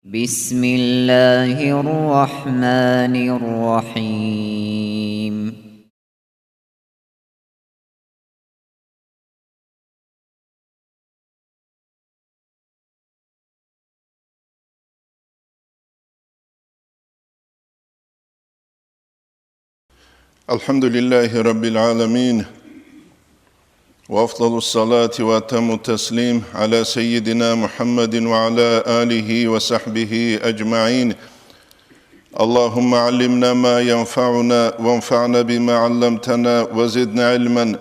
بسم الله الرحمن الرحيم. الحمد لله رب العالمين، وأفضل الصلاة وأتم التسليم على سيدنا محمد وعلى آله وصحبه أجمعين. اللهم علمنا ما ينفعنا وانفعنا بما علمتنا وزدنا علما،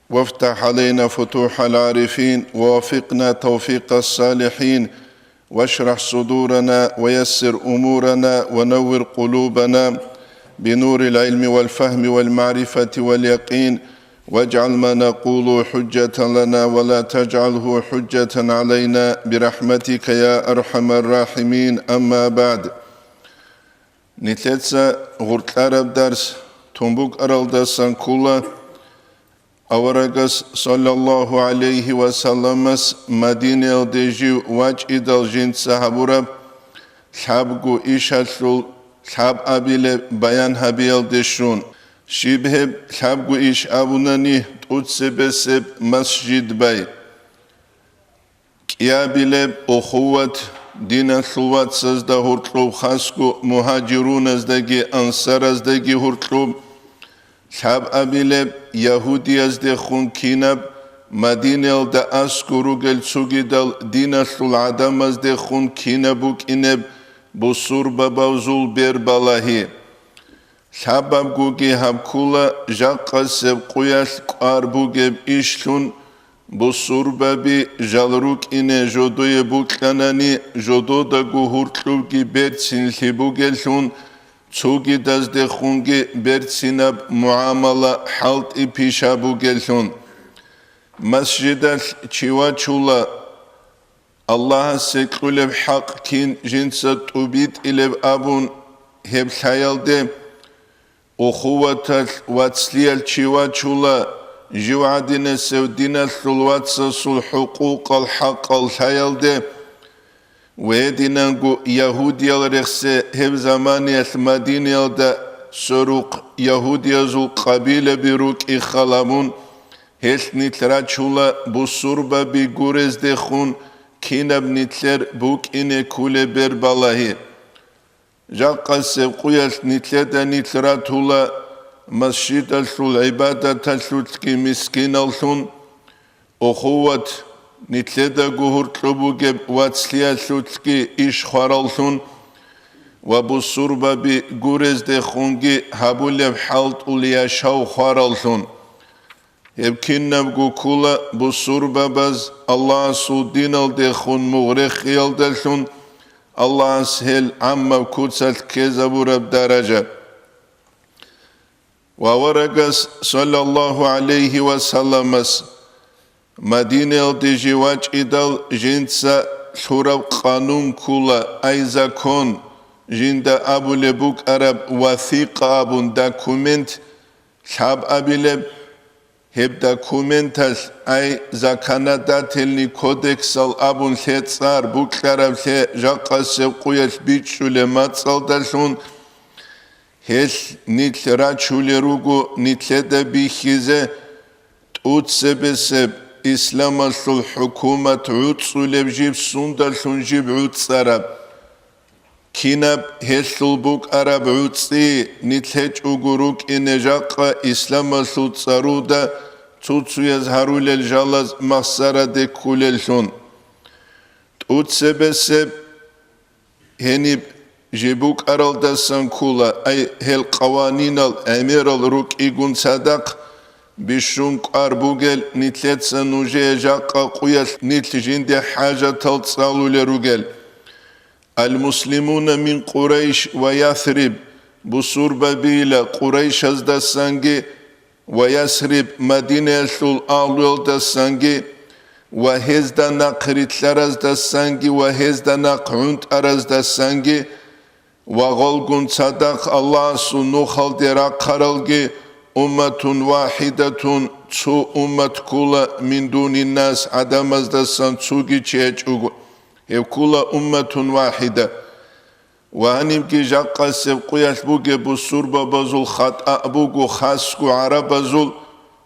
وافتح علينا فتوح العارفين، ووفقنا توفيق الصالحين، واشرح صدورنا ويسر أمورنا ونور قلوبنا بنور العلم والفهم والمعرفة واليقين، واجعل ما نقول حجة لنا ولا تجعله حجة علينا برحمتك يا أرحم الراحمين. أما بعد، نتلتسا غرط العرب درس تنبوك أرالدا سانكولا أورغس صلى الله عليه وسلم مدينة الدجي واج إدال جنت صحابورا حابقو إشالو حاب أبيل بيان هبيل دشون شبه حابقو إش أبوناني تقدسبسب مسجد باي كيابيل أخوات دين الثوات سزده هرطلوب خاسكو مهاجرون ازدگي انصار ازدگي هرطلوب حاب أبيل يهودي ازده خون كينب مدينة دا أسكرو گل سوگي دل دين الثول عدم ازده خون كينبوك إنب بصور ببوزول بير بالاهي حباب گوگي هبكولا جاقا سب قيال قاربوگب إشلون بصور ببي جالروك إنه جودوي بوكلاناني جودو دا گوهورتلوگي بيرتسين لبوگلون توگي دازده خونگي بيرتسينب معاملة حالت إبيشا بوگلون مسجد چيواچولا الله سيكولب حق كين جنسة توبيت إلب أبون هب خيال ده أخوة واتسليال چيواچولا جوعدين سودين الثلواتس الحقوق الحق الخيال ده ويدينانگو يهودي الرخصة هب زماني المدينة ده سروق يهودي زو قبيلة بروك إخلامون هل نتراچولا بصوربا بيگورز ده خون كينب نتلر بوك إنه كولي بير بالاهي جاقا سبقوية نتلر دا نتلراتولا مسجد الثول عبادة تلوتكي مسكين الثون أخوة نتلر دا قهور تلوبوغب واتسليا الثوتكي إش خوار الثون وبصوربا بي غورز دي خونجي هابوليب حالت أوليا شاو خوار الثون يبكينا بقوكولا بصور باباز الله سودين الدخون مغرق يلدلون الله سهل عما كوتسال كيزابور بدرجة وورقس صلى الله عليه وسلم مدينة الدجواج إدال جنسا ثورب قانون كولا أي زكون جند أبو لبوك عرب وثيق أبو داكومنت حاب أبي لب هب داكومنتال أي زكاناتاتلني كودكسال أبون ثيتصار بوكلارب ثي جاقا سبقوية بيتشو لماتسال دالون هل نتلراتشو لروغو نتلدا بيخيزة تقود سبسب إسلام الحكومة عوتصو لبجيب سندالون جيب عوتصارب كيناب هل بوك عرب عوتصي نتلج أغروك إن جاقا إسلام الحكومة توتسو يزهرو للجالز مخسارة دي كوللون تقود سبسب هنب جيبوك أرال دا سنكولا أي هل قوانين الأمير الروك إيقون صدق بشونك أربوغل نتلت سنوجي جاقا قويل نتلجين دي حاجة تلتصالو لروغل المسلمون من قريش ويثرب بصور بابيلا قريش از دا سنگي ويثرب مدينة الأولول دا سنگي وهزدا نقريتلر از دا سنگي وهزدا نقعونت أرز دا سنگي وغلقون صدق الله سنوخل درا قرلگي أمة واحدة تو أمة كولا من دون الناس عدم از دا سن تسوغي چيچ يكون أمة واحدة وهنمكي جاقا سبقيا بوغي بسوربا بازول خطأ بوغو خاسكو عربازول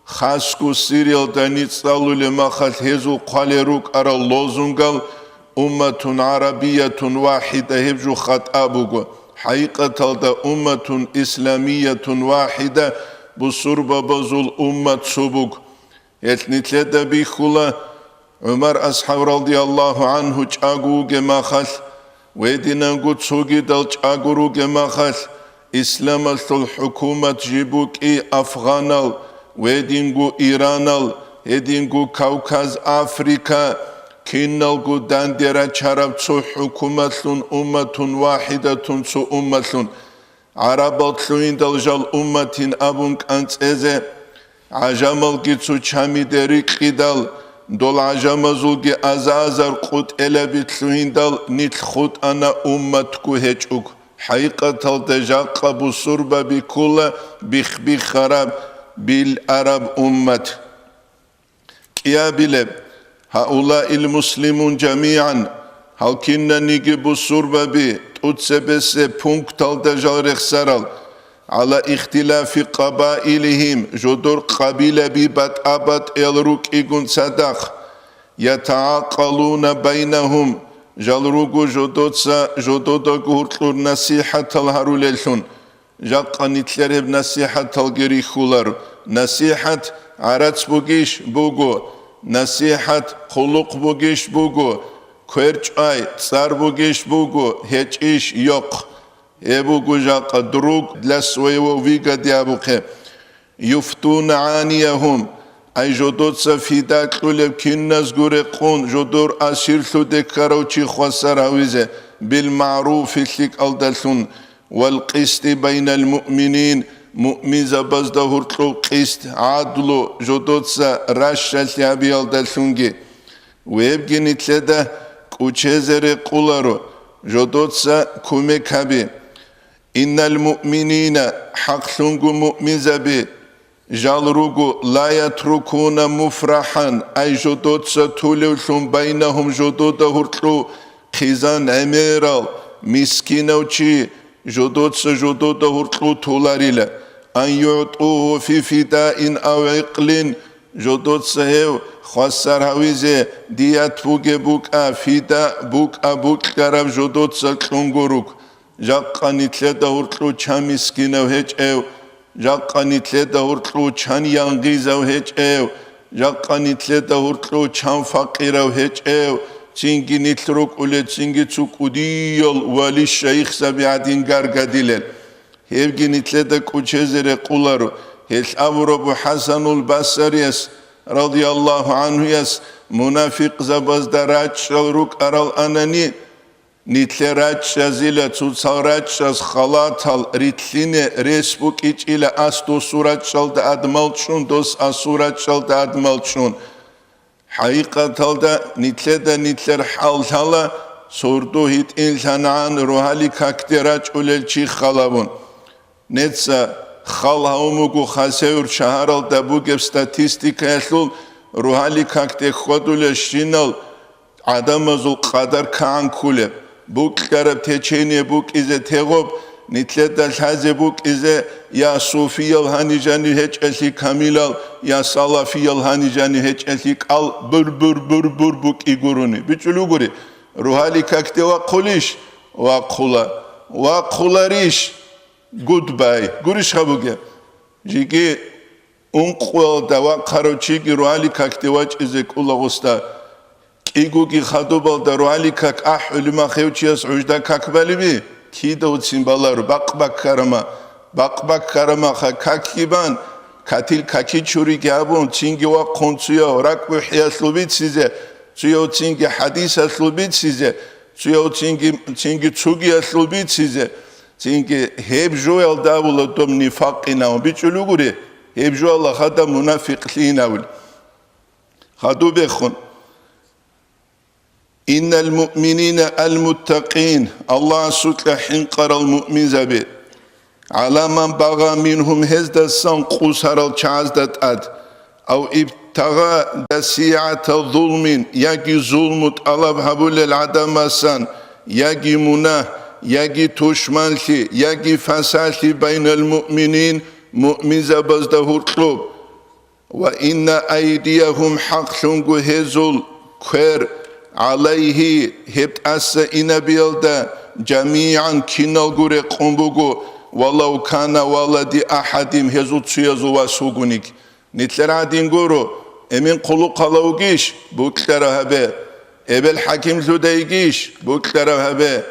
خاسكو سيريال دانيتسالو لما خالت هزو قاليروك أرى اللوزنغال أمة عربية واحدة هبجو خطأ بوغو حقيقة دا أمة إسلامية واحدة بسوربا بازول أمة سبوغ يتنتلد بيخولا عمر أصحاب رضي الله عنه جاغو جما خال ويدينانغو تسوغي دال جاغورو جما خال إسلام الحكومة جيبوك أفغانال ويدينغو إيرانال يدينغو كوكاز أفريكا كينالغو دانديرا چارب تسو حكومة أمة واحدة تسو أمة عربات لوين دالجال أمة أبونك أنت إزي عجامل جيتسو چامي ديريك قيدال دول عجامزوغي أزازر قوت إلبت لوين دال نيتل خود أنا أمتكو هيجوك حقيقة الدجاق بصوربة بكل بخبي خراب بالعرب أمت كيا بلب هؤلاء المسلمون جميعا هل كنا نيجي بصوربة بي تتسبس بونكت الدجال رخسرال على اختلاف قبائلهم جدور قبيلة ببات أبات الروك إيقون صدق يتعاقلون بينهم جالروغو جدودا قهرطلور نصيحة الهروليلون جاقا نتلره بنصيحة الجريخولار نصيحة عرات بوغيش بوغو نصيحة خلق بوغيش بوغو كويرج آي تصار بوغيش بوغو هيج إيش يوق يبوغو جاقا دروغ لسويو ويغا ديابوخي يفتون عانيهم أي جدود سفيدات لولب كناز غوريقون جدور أسيرتو دكاروشي خوصر هاويزة بالمعروف لك ألدالون والقسط بين المؤمنين مؤمن زبازده هرطلو قسط عادلو جدود سا راشل يابي ألدالونجي ويبجي نتلده كوچهزر قولارو جدود سا كومي كابي إن المؤمنين حقلونغو مؤمن زبي جالروغو لا يتركون مفرحا أي جدود ستولوشون بينهم جدود هرطلو خيزان عميرال مسكينوشي جدود هرطلو تولاريلا أن يعطوه في فداء أو عقل جدود سهيو خسر هاويزي ديات بوغي بوكا فداء بوكا بوك كراب جدود سلطنغوروك جاقا نتلده هرطلو چا مسكينو هيج ايو جاقا نتلده هرطلو چان يانغيزو هيج ايو جاقا نتلده هرطلو چان فقيرو هيج ايو چينگي نتلروك اولي چينگي چوك وديول والي الشيخ سبيعدين غارغاديلل هيفگي نتلده كوچهزر قولارو هيل أبو حسن البصريس رضي الله عنه يس منافق زباز دراج شلروك أرال أناني نتلراج شازيلة تتصالراج شاز خلاتال ريتلين ريسبوك إيج إلى أستو سوراج شالد أدمالشون دوس أسوراج شالد أدمالشون حقيقة تالدا نتلر حال تالا سوردو هيت إنسان عن روحالي كاكتراج أوليلشي خلابون نتسا خال هاوموغو خاسيور شهرال دابوغب ستاتيستيكا يسلول روحالي كاكتر خودول شينال عدمازول قدر كان كولب بوك كارب تيچيني بوك إزي تيغوب نتلد الحازي بوك إزي يا صوفي الهاني جاني هيج أسي كاميلال يا صلافي الهاني جاني هيج أسي كال بر بوك إيغوروني بيچلو غوري روحالي كاكتر وقوليش وقولاريش goodbye gurish khabuge jigi unqwel da waqarochigi roali kaktewach izek ulagosta igugi khadobal da roali kak ahulma khewchias ujda kakbalibi kida utsimbalar baqbak karama kakiban katil kaki churi gabon chingi wa qonsuya rakbu hiyaslubit size suyo chingi hadis aslubit size suyo chingi tsugi aslubit size çünkü hep joyal davula dom nifaqina biçuluguri hep joyal hada munafiqlina ul hadu bekhun innal mu'minina al muttaqin Allah sutlahin qaral mu'min zabi ala man baga minhum hezda san qusaral chazdat ad aw ibtaga dasi'ata zulmin yagi zulmut alab habul al adamasan yagi munah يجي تشمالي يجي فسالي بين المؤمنين مؤمن زبزده القلوب وإن أيديهم حق لنجو هزول كير عليه هبت أسا إنا بيلدا جميعا كينال غوري قنبوغو ولو كان ولدي أحدهم هزول تسيزو واسوغونيك نتلر عدين غورو امين قلو قلوغيش بوكلر هبه ebel hakim zudeygiş bu karahabe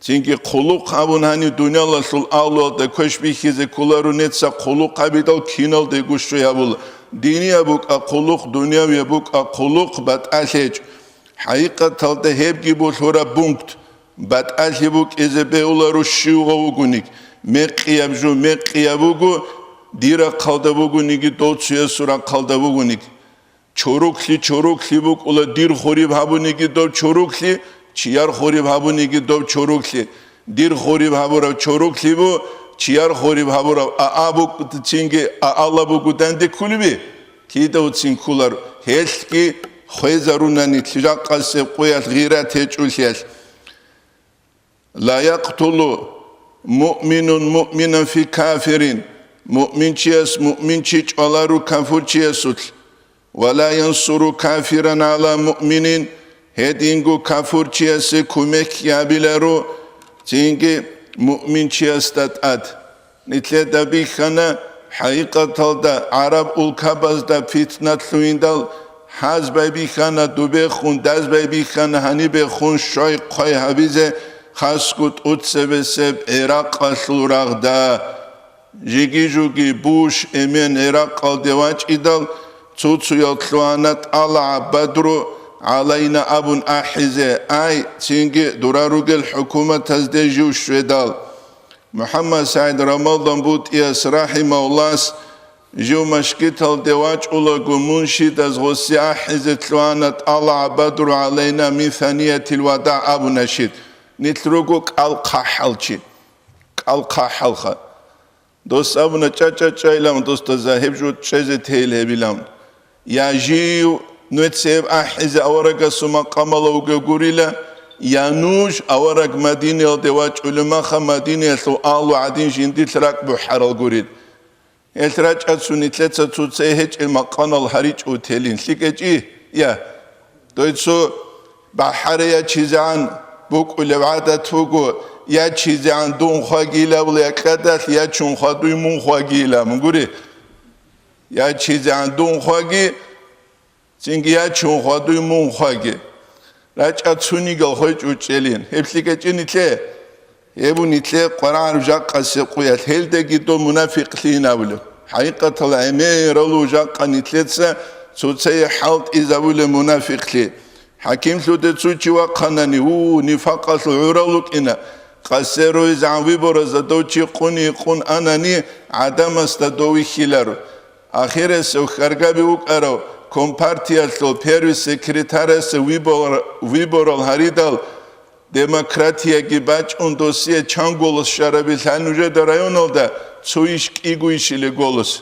çünkü kuluk abun hani dünyalar sul ağlo da koşbihize kularu netsa kuluk abidal kinal de guşu yabul diniya bu kuluk dünya bu kuluk bat aşec hakikat alda hep gibi sonra bunkt bat aşebuk ezebe ularu şuğu gunik meqiyabju meqiyabugu dira kalda bugunigi dolçuya sura kalda bugunik çorukli buk ula dir khorib habunigi dov çorukli çiyar khorib habunigi dov çorukli dir khorib habura çorukli bu çiyar khorib habura abuk çingi Allah bu gudende kulbi ki de uçin kular helki khoyzarunani tijaqase qoyat ghirat heçulsiyas la yaqtulu mu'minun mu'minan fi kafirin mu'min çiç alaru kafurçiyasut ولا ينصر كافرا على مؤمن هدينغو كافر چياسي كومك يابيلارو تينغي مؤمن چياستات اد نتلي دابي خانا حقيقة دا عرب الكاباز دا فتنة لويندال حاز بابي خانا دوبي خون داز بابي خانا هاني بخون شوي قوي حبيزة خاسكوت اتسبسب عراق سلوراغ دا جيجي جوغي بوش امين عراق دواج إدال تُوتُ يطلوانات الله بدرو علينا أبن أحزة أي تنجي دراروغ الحكومة تزدجو شويدال محمد سعيد رمضان بوت إياس رحمه الله جو مشكت الدواج أولاغو منشد از غسي أحزة تلوانات الله بدرو علينا من ثانية الوداع أبو نشيد نتلوغوك القحلشي القحلخة دوست أبونا چا إلام دوست زاهب جو چيزة تهيل هبيلام يا جيو نوتسيب أحز أورق سما قملوغ غوريلا يا نوج أورق مدينة الدواج علماء مدينة سؤال عدين جندي تراك بحر الغوريل التراج أتسوني تلتسا تسيهج المقان الهريج أوتيلين سيكجي يا دويتسو بحر يا چيزان بوك ولوعادة توغو يا چيزان دون خواجيلا ولا كدات يا چون خادوي مون خواجيلا مغوري يا چيزان دون خواجي çünkü ya çun xaduy mun xagi raç atsuni gal xoç uçelin hepsike çinitle bu nitle Kur'an ucak qası qoyat helde gido munafiqliğin avlu haqiqatal emir olacak qanitletse sotsay halt izavul munafiqli hakim sude suçi ve qanani u nifaqas uraluk ina qasero izanvi boraza doçi quni qun anani adam astadovi khilaru akhires ukhargabi ukaro Kompartiyasıl Pervi sekretaresi Viboral Haridal Demokratiya gibaç un dosya çangolus şarabil hanuje da rayon olda çoğuşk iguiş ile golus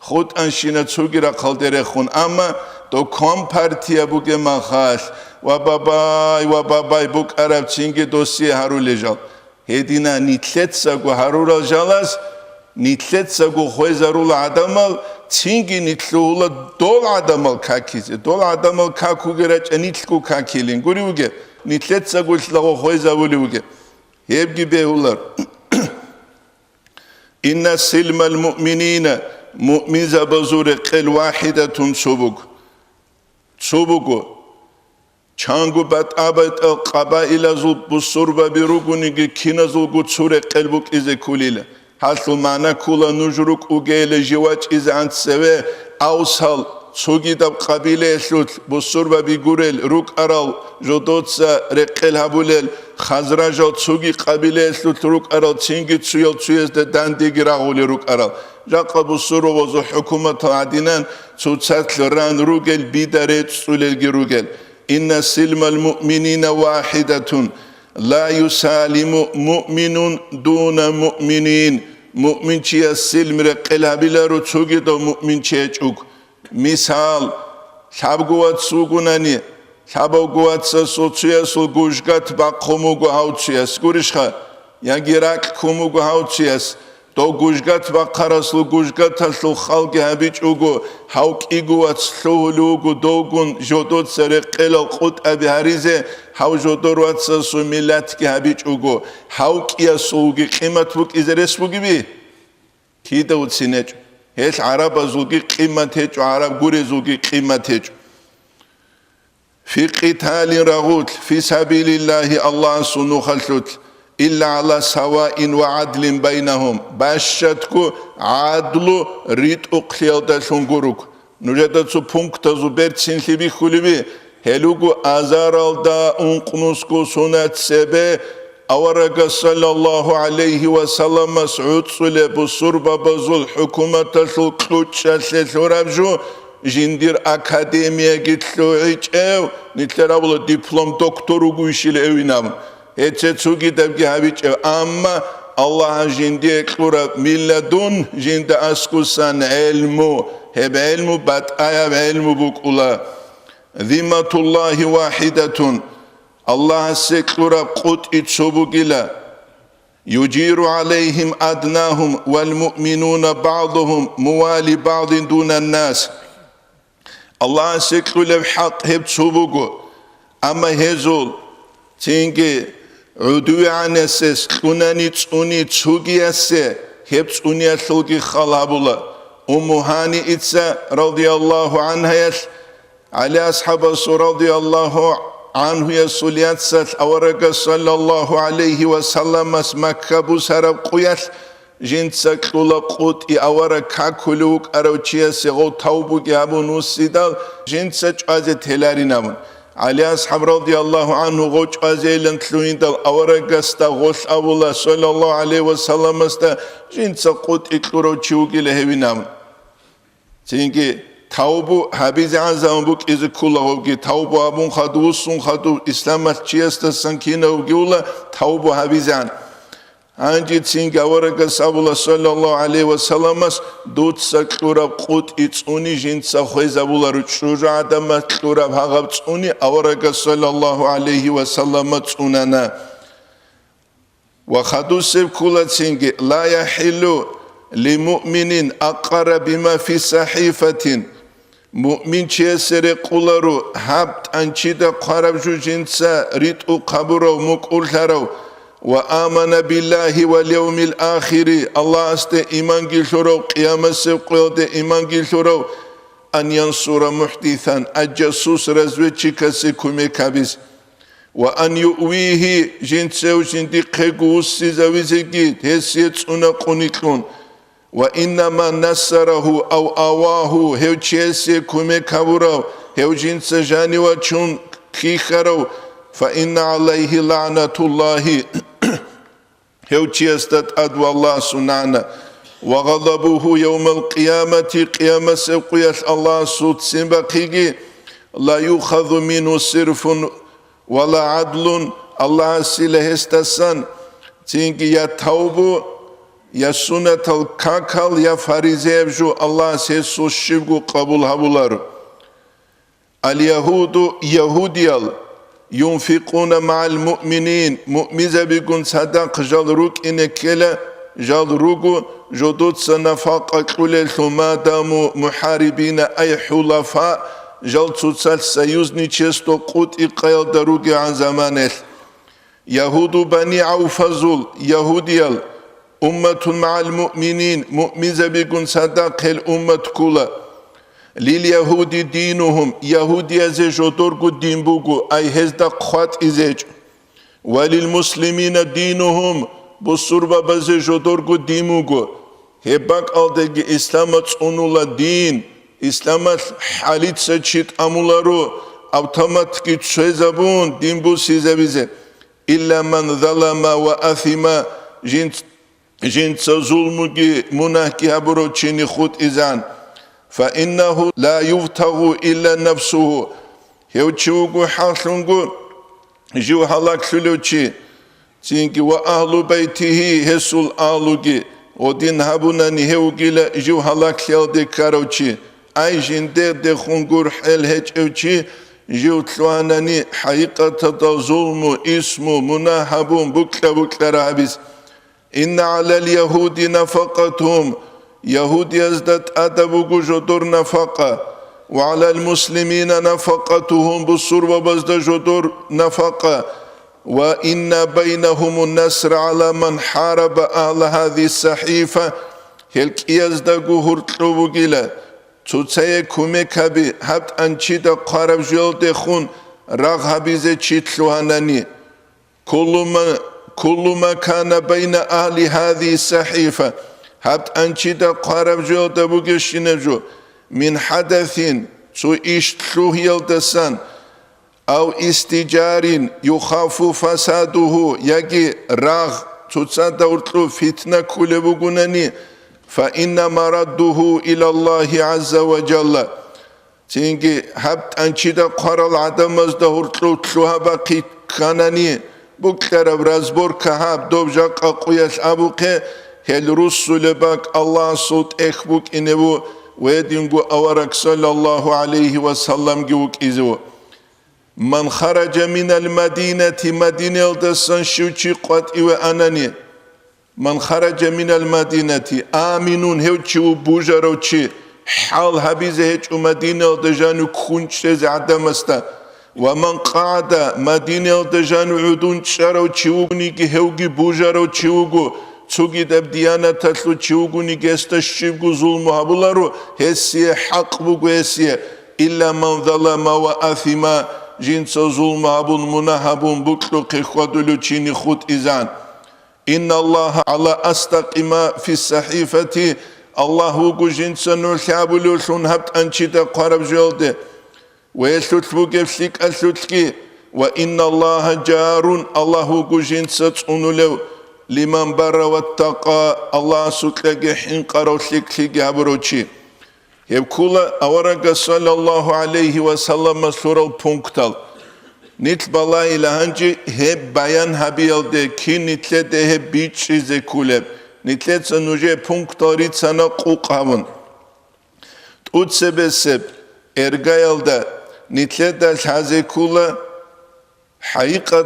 Xud anşina çoğira kaldere xun ama do kompartiya buge mahas ve babay buk Arap çingi dosya harulejal hedina nitletsa gu harural jalas nitletsa gu xoyzarul adamal Çingi nitluğula dol adamal kakize, dol adamal kakugeraç nitlu kakilin. Guriuge, nitletsa gulslago hoyza vuliuge. Hep gibi ular. İnne silmel mu'minine, mu'min zabazure qel vahidetun çubuk. Çubuku. Çangu bat abat el qabaila zul busurba birugunigi kina zul gutsure qelbuk ize kulile. Hasıl mana kula nujruk ugele jivaç izant seve awsal sugidab qabile eslut busurba bigurel ruk aral jodotsa reqel habulel khazrajot sugi qabile eslut ruk aral çingi tsuyol tsuyezde dandigi raguli ruk aral jaqa busuru vozu hukumat adinan tsutsatlan rugel bidare tsulelgi rugel inna silmal mu'minina wahidetun La yusalimu mu'minun duna mu'minin Mu'minçiye silmire qelabilaru tsugi do mu'minçiye çuk Misal Sabguvat sugunani Лабогуатса социясул гужгат баққумугу хаутсияс. Гуришха, ягирак кумугу хаутсияс. То гужгат баққарасул гужгатасул халги хабичугу, хаукигуат слухулугу догун жодот сареккелал қут абихаризе, хау жодоруатса су миллатки хабичугу, хаукиясулги қимат бук изерес бугиби. Кида утсинеч. Хел араба зулги қимат хечу, араб гуре зулги қимат хечу. في قتال رغوت في سبيل الله الله سنو خلوت إلا على سواء وعدل بينهم باشتكو عدل ريت أقليل داشونغوروك نجد سو بونكتا زبرت سنخبي خلبي هلوغو أزارال دا أنقنسكو سنات سبي أورغ صلى الله عليه وسلم مسعود صلي بصربة بزول حكومة القلوت شاسل ورابجو جندير أكاديمية جتلوعيج أو نتلرابل دبلوم دكتورو قويشيل أوينام هتسوكي دبكي هابيج أو أما الله جندير كلورا ميلادون جند أسكوسان علمو هب علمو بات آيا علمو بكولا ذمة الله واحدة الله سكلورا قط إتشوبوكيلا يجير عليهم أدناهم والمؤمنون بعضهم موالي بعض دون الناس الله سكلوا بحق هب تشوبوكو أما هزول تينكي عدوي عن السيس كناني تسوني تشوكي السي هب تسوني أسلوكي خلابولا هاني إتسا رضي الله عنها يس على أصحاب رضي الله عنه يسوليات سات أورق صلى الله عليه وسلم مكة بسرب قياس جنسك لقوت أورق كاكلوك أروتشيا سغو توبوك أبو نوسيدال جنسك أزت هلارينامون علي أصحاب رضي الله عنه غوش أزيلن تلوين دال أورق استا غوش أبولا صلى الله عليه وسلم استا جنسك قوت إكلوروتشيوك لهوينامون تينكي توبو حبيز عزام بوك إذا كله توبو أبون خدو سون خدو إسلام تشيستا سنكينا وجولا توبو حبيز عن عندي تينك ورقة سابولا صلى الله عليه وسلم دوت سكتورا قوت إتسوني جنسا خويزا بولا رجوجا عدم تورا بحغب تسوني ورقة صلى الله عليه وسلم تسوننا وخدو سيب كولا تينك لا يحلو لمؤمن أقر بما في صحيفة مؤمن چيسر قولارو حبت انچيدا قرب جو جنسا ريتو قبرو مقولتارو وآمن بالله واليوم الآخر الله است إيمان گلشورو قيامة سبقود إيمان گلشورو أن ينصر محدثا الجاسوس رزوه چكسي كمي كابيس وأن يؤويه جنسو جندي قيقوس سيزاويزي هسيت سونا قونيكلون وإنما نصره أو آواه هو تشيسي كومي كابورو هو جنس جاني وچون كيخرو فإن عليه لعنة الله هو تشيستت أدوى الله سنانا وغضبه يوم القيامة قيامة سيقيت الله سوت سنبقيجي لا يؤخذ منه صرف ولا عدل الله سيله استسان تينكي يتوبو يا سنة الكاكال يا فاريزيب جو الله سيسو الشبق قبول هبولار اليهود يهوديال ينفقون مع المؤمنين مؤمزة بيكون صدق جال روك إنكلا جال روكو جدود سنفاق أكل ثم داموا محاربين أي حلفاء جال تسال سيوزني تشستو قوت إقايل دروك عن زمانه يهود بني عوفزول يهوديال أمة مع المؤمنين مؤمنة بيكون صدق الأمة كلها لليهود دينهم يهود يزيج ودرق الدين بوغو أي هزدق خوات إزيج وللمسلمين دينهم بصربة بزيج ودرق الدين بوغو هباك ألدق إسلامة أنولا دين إسلامة حاليت سجيت أمولارو أوتوماتيكي تشيزابون دين بو سيزابيزي إلا من ظلم وأثم جنس ظلمك مناكي هبرو تشيني خود إذان فإنه لا يفتغ إلا نفسه هو تشوغو حاصلنغو جو حلاك سلوشي تينكي وأهل بيته هسول آلوغي ودين هبوناني هو جيلا جو حلاك سيال دي كاروشي أي جندر دي خنغور حل هج اوشي جوتلوانني حقيقة ظلم اسم مناهب بكلا رابس إن على اليهود نفقتهم يهود يزداد أدب جدر نفقة وعلى المسلمين نفقتهم بصر وبزد جدر نفقة وإن بينهم النصر على من حارب أهل هذه الصحيفة هلك يزداد هرتلو بجلا تسيه كوميكابي هبت أنشيدا قارب جيل دخون رغبي زي تشيتلوانني كل ما كان بين أهل هذه الصحيفة هبت أنشيدا قارب جيل دبوغشينجو من حدث سو إشتلوه يلدسان أو استجار يخاف فساده يجي راغ تصدورتلو فتنة كل بغنني فإن مرده إلى الله عز وجل تيجي هبت أنشيدا قرال عدم أزدهورتلو تلوها باقي كانني بكرة برازبور كهاب دوبجاق أقوياش أبوكي هل رسول باك الله صوت إخبوك إنبو ويدنغو أورك صلى الله عليه وسلم جوك إزو من خرج من المدينة مدينة دسان شوشي قد إيوه أناني من خرج من المدينة آمنون هوچو بوجروچي حال هبيزه هچو مدينة دجانو كونچز عدمستا ومن قعد مدينة دجانو عدون چروچي وغنيگي هوگي بوجروچي وغو تسوگي دب ديانة تسلو چوغو نيگستا شيبگو ظلم هبولارو هسيه حق بوغو هسيه إلا من ظلم وآثما جنسا ظلم هبون منهبون بكلو قيخوادلو چيني خود إزان إن الله على أستقما في الصحيفة الله جنسا نرشابلو شون هبت أنشيدا قرب جلده ويسلتلو جفسك أسلتكي وإن الله جار الله جنسا تنولو لمن بر واتقى الله سكلك حين قروسك لجابروشي يبكولا أورق صلى الله عليه وسلم سورة البنكتال نيت بالا إلهانجي هب بيان هبيلده كي نتلده هب بيتشي زكولب نتلد سنوجه بنكتاريت سنة قوقاون تود سبسب إرغايلده نتلده الحازيكولا حقيقة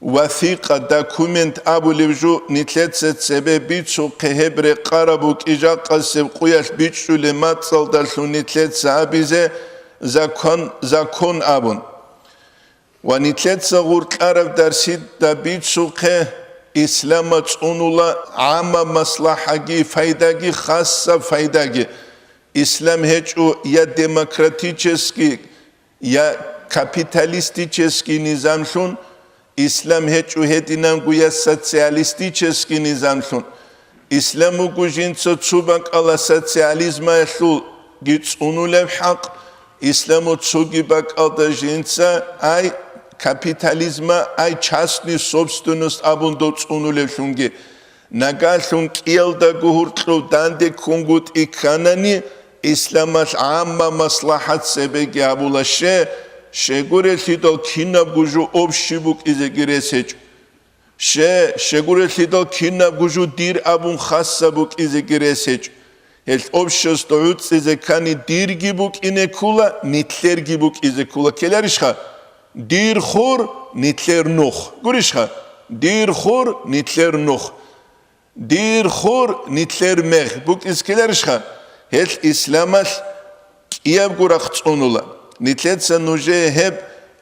وثيقة داكومنت أبو لبجو نتلت سبب بيتشو قهبر قربوك إجا قسب قياش بيتشو لماتصل دالشو نتلت سابيزة زاكون أبون ونتلت سغور قرب درسيد دا بيتشو قه إسلامة أنولا عامة مصلحة فايدة خاصة فايدة إسلام هجو يا ديمقراطيچسكي يا كابيتاليستيچسكي نظام شون إسلام هيچو هدينام گويا سوسياليستيچسكي نظام شون إسلامو گوجينسو تسوبك على سوسياليزم يشل گيتس اونولب حق إسلامو تسوگي بك على جينسا أي كابيتاليزم أي частный собственность абундоц اونولب شونگي نگاشون كيل دا گهورتلو دانده كونگوت إكاناني إسلامش عامة مصلحات سبگي أبولاشه شگوره لیدال کیناب گوجو obşibuk izegirесech شگوره لیدال کیناب گوجو دیر ابون خاصابuk izegirесech el obşos dout izekani dir gibuk inekula nitler gibuk izekula kelerişha dir khor nitler noh gurişha dir khor nitler noh dir khor nitler meh buk izkelerişha el islamas iyab guraq tsonula نتلتسا نوجه هب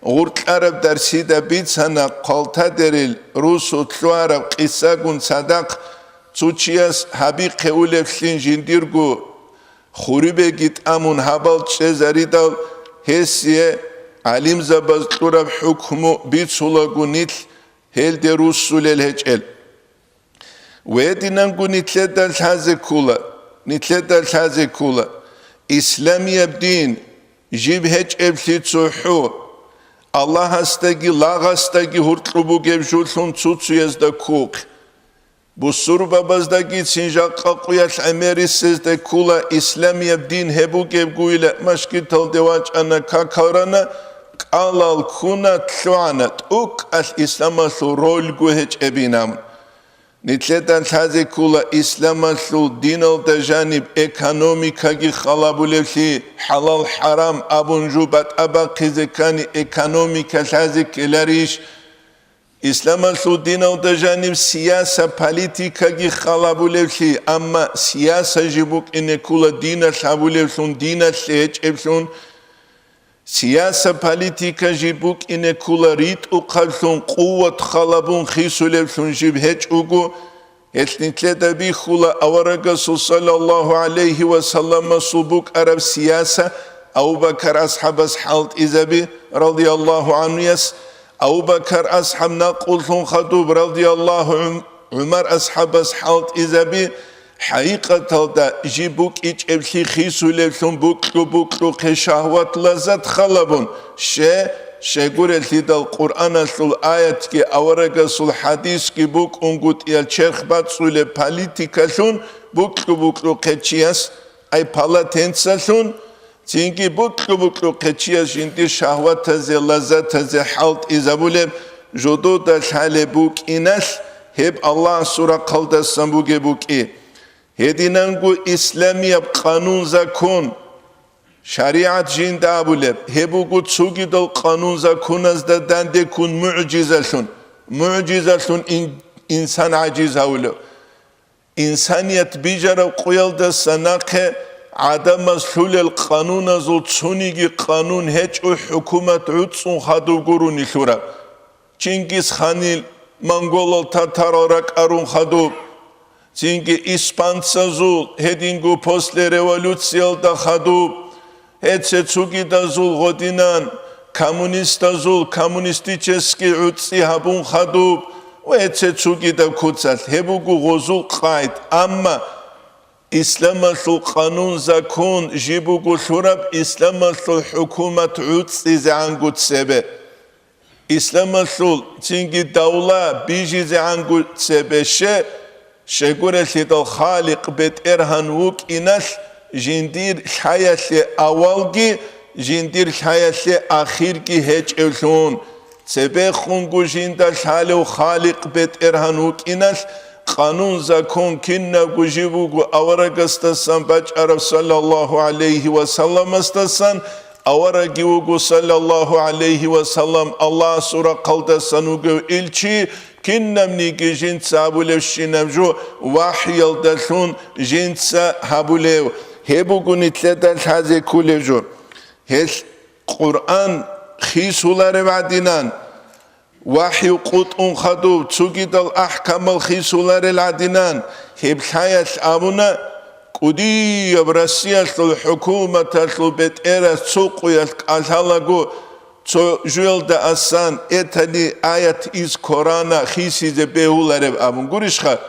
غورت عرب در سيدا بيتسانا قلتا دريل روسو تلو عرب قيساقون صدق تسوچياس حبي قولف سين جنديرگو خوريبه گيت امون حبال چزاري دال هسيه عليم زباز تلورب حكمو بيتسولاگو نتل هل دي روسو للهجل ويدينانگو نتلت دال حازي كولا إسلامي بدين جيب هج ابلي تسوحو الله هستگي لاغ هستگي هرطلبو گبجولون تسوتسو يزدا كوك بسر بابازدگي سنجاق قوياش عميري سيزدا كولا إسلامي بدين هبو گبگويلة مشكي تل دواج أنا كاكارانا قالال كونا تلوانا توك الإسلام سو رول گو هج ابينام Nitleta thaze kula islamaslu dinal da janib ekonomika gi khalabulevli halal haram abunjubat aba qizekani ekonomika thaze kelarish islamaslu dinal da janib siyasa politika gi khalabulevli amma siyasa jibuk inekula dina thabulevlun dina echebsun siyasa politika jibuk inekula rit uqalsun quwwat khalabun khisulevsun jib hech ugu etnitleda bi khula awaraga sallallahu alayhi wa sallam subuk arab siyasa Abu Bakr ashabas halt izabi radiyallahu anhu yas Abu Bakr ashab naqulun khadub radiyallahu Umar ashabas halt izabi حقيقة جيبوك إيش إبلي خيسولة ثم بوك خشهوات لذات خلبون شغور الهدى القرآن سول آيات كي أورغا سول حديث كي بوك أنغوت إيال شرخ بات سول پاليتيكا ثون بوك خيشياس أي پالاتنسا ثون تينكي بوك خيشياس جنتي شهوات تزي لذات تزي حالت إزابولي جدو دا شالي بوك إناس هب الله سورة قلت السنبوك بوك إيه Hedinangu İslamiyab kanun zakon şariat jinda abuleb hebugu tsugidol kanun zakonazda dande kun mucizasun insan aciz avlo insaniyet bijara qoyalda sanaqe adama sulel kanun azul tsunigi kanun hiç o hükümet utsun hadu gurun ilura Çingiz Hanil Mongol Tatar olarak arun hadu Çünkü İspanca zul, hedingu posle revolüsyal da hadu, hetse çugi da zul godinan, komünista zul, komünistiçeski utsi habun hadu, ve hetse çugi da kutsat, hebugu gozul kayt, ama İslamasul kanun zakon, jibugu şurab, İslamasul hükümet utsi zangut sebe. İslamasul, çünkü davla biji zangut sebe شغور الهدى الخالق بيت إرهان ووك إناس جندير حياة أولغي جندير حياة آخرغي هج إلسون سبخونغو جندر حالو خالق بيت إرهان ووك إناس قانون زكون كنا جيبوغو أورغ استسان باج عرب صلى الله عليه وسلم استسان أورغيوغو صلى الله عليه وسلم الله سورة قلدسانوغو إلچي Kinnem nigi jinsa habulev şinemju vahyal dalsun jinsa habulev hebugun itledal haze kulevju hes Kur'an khisuları vadinan vahyu qut'un khadu tsugidal ahkamal khisuları ladinan hebhayat abuna qudiyab rasiyastul hukumatul betera suquyal alhalagu Joel da asan etali ayat iz Kur'an'a khisize behulareb abun gurishkha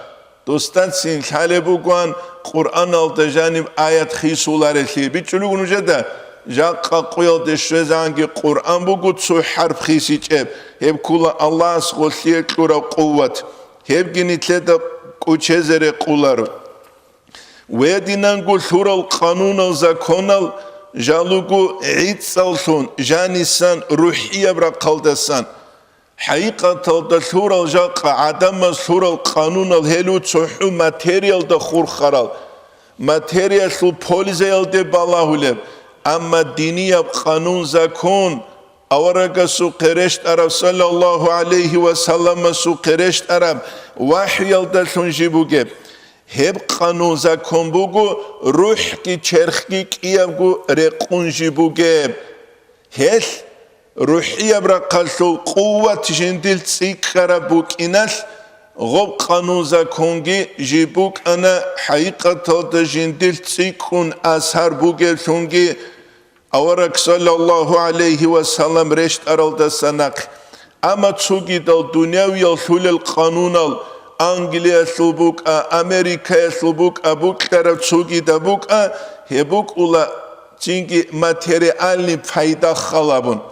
dostan sin halebugan Kur'an alda janib ayat khisuları li bichulugun ujada jaqqa qoyal de shezangi Kur'an bugut su harf khisicheb heb kula Allah sqolli qura quvvat heb ginitleda quchezere qular wedinangul sural qanunal zakonal Jalugu itsalsun, janisan ruhiye bırakaldasan. Hakikatalda sural jaqa adama sural kanunal helu tsuhu materyalda khurkharal. Materyal su polizeyalde balahuleb. Amma diniyab kanun zakon. Avaraga su qereşt arab sallallahu aleyhi ve sellem su qereşt arab. Vahyalda sun jibugeb. Hep kanun zakon bugu ruh ki çerxki kiyabgu requnji bugeb. Hel ruhiye bırakalsul kuvvet jindil tsikara buk inas gob kanun zakongi jibuk ana hakikatalda jindil tsikun ashar bugeb sungi avarak sallallahu aleyhi ve sellem reşt aralda sanak. Ama tsugi dal dünyaviyal sulel kanunal Anglia subuk Amerika subuk abuk taraf çugi da buk hebuk ula çünkü materyalni fayda khalabun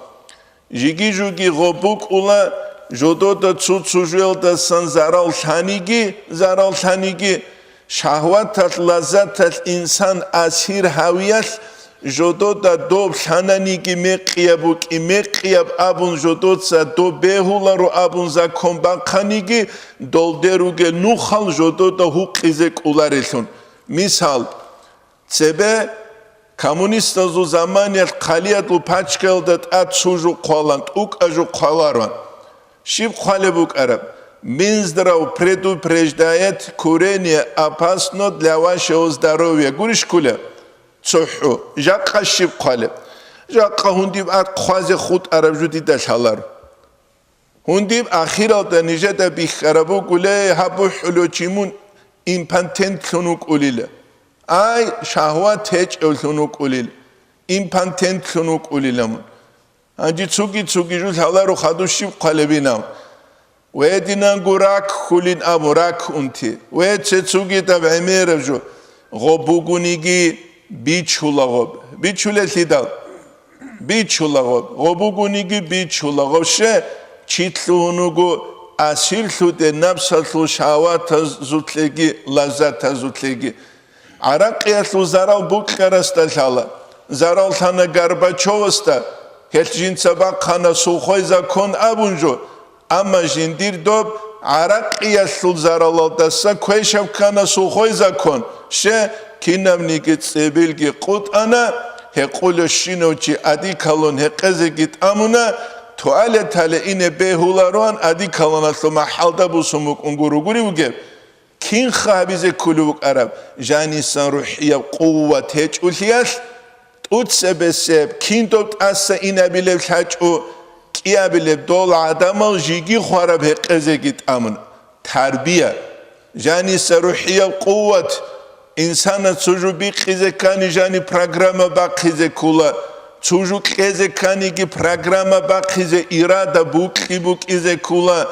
jigi jugi gobuk ula jodo da çuçujel da san zaral thanigi şahvat tat lazat tat insan asir haviyat ჟოდოდა დო ფლანანიგი მეყიაბუკი მეყიაბ აბუნ ჟოდოცა დო ბეჰულარო აბუნზა კომბანხანიგი დოლდერუგე ნუხალ ჟოდოდა ჰუყიზე კულარელუნ მისალ ცებე коммунистазу заманият қалияту пачкелдат ацужу қолант укажу қоларван шиб қолебук араб Минздрав предупреждает курение опасно для вашего здоровья. Гуриш куля, цуху, жакка шиб кале, жакка хундиб ат хвазе худ арабжуди дашалар. Хундиб ахиралда нижета бихарабу куле хабу хулочимун импантент лунук улиле. Ай шахва теч лунук улиле. Импантент лунук улилемун. Анжи цуги жу халару хаду шиб калебинам. ويدنا غراك خلين أمراك أنتي ويتشتوجي تبعمير جو غبوغونيجي بيتشولاغوب بيتشولا سيدال بيتشولاغوب غبوغونيجي بيتشولاغوب شيء تشيتلونوغو أسير ثوت نفس ثو شهوات زوتلجي لذات زوتلجي عراق يثو زارال بوكرستا شالا زارال ثانا غرباچوستا هلجين سباق خانا سوخويزا كون أبونجو Ama jindir dob Araqiya sulzaraladasa kveşavkana suxoy zakon she kinamnigi tsebilgi qutana hequlu shinochi adi kalon heqezegit amuna tualetale ine behularon adi kalona suma halda busumuk unguruguri uge kin khabize kuluk arab jani san ruhiya quwwat hechuliyas utsebeseb kindobt asa inabilev hachu Kiyabileb dol adamı jigi xarab heqeze git amın terbiye jani saruhiya kuvvet insana çocuğu qizekani jani programa baqize kula çocuğu qizekani gi programa baqize irada buk ize kula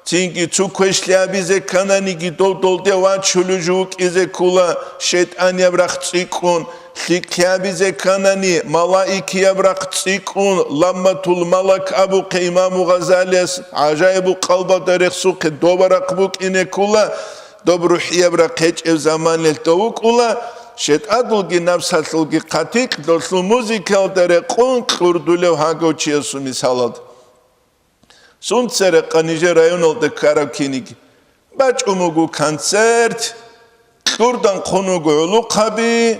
çünkü çukweşliya bize kanani gi dol deva çulujuk ize kula şeytan yabraq tsiqun Likya bize kanani malaiki bırak tsikun lammatul malak Abu İmam Gazali's acayibu qalba derexsuq dobarak buk inekula dobruhiya bırak hiç ev zamanel tavuk ula şetadulgi nafsatulgi qatik doslu muzikal dere qun qurdulev hagochiyasu misalad suntsere qanije rayonolda karavkinik baç umugu koncert qurdan qonugu uluqabi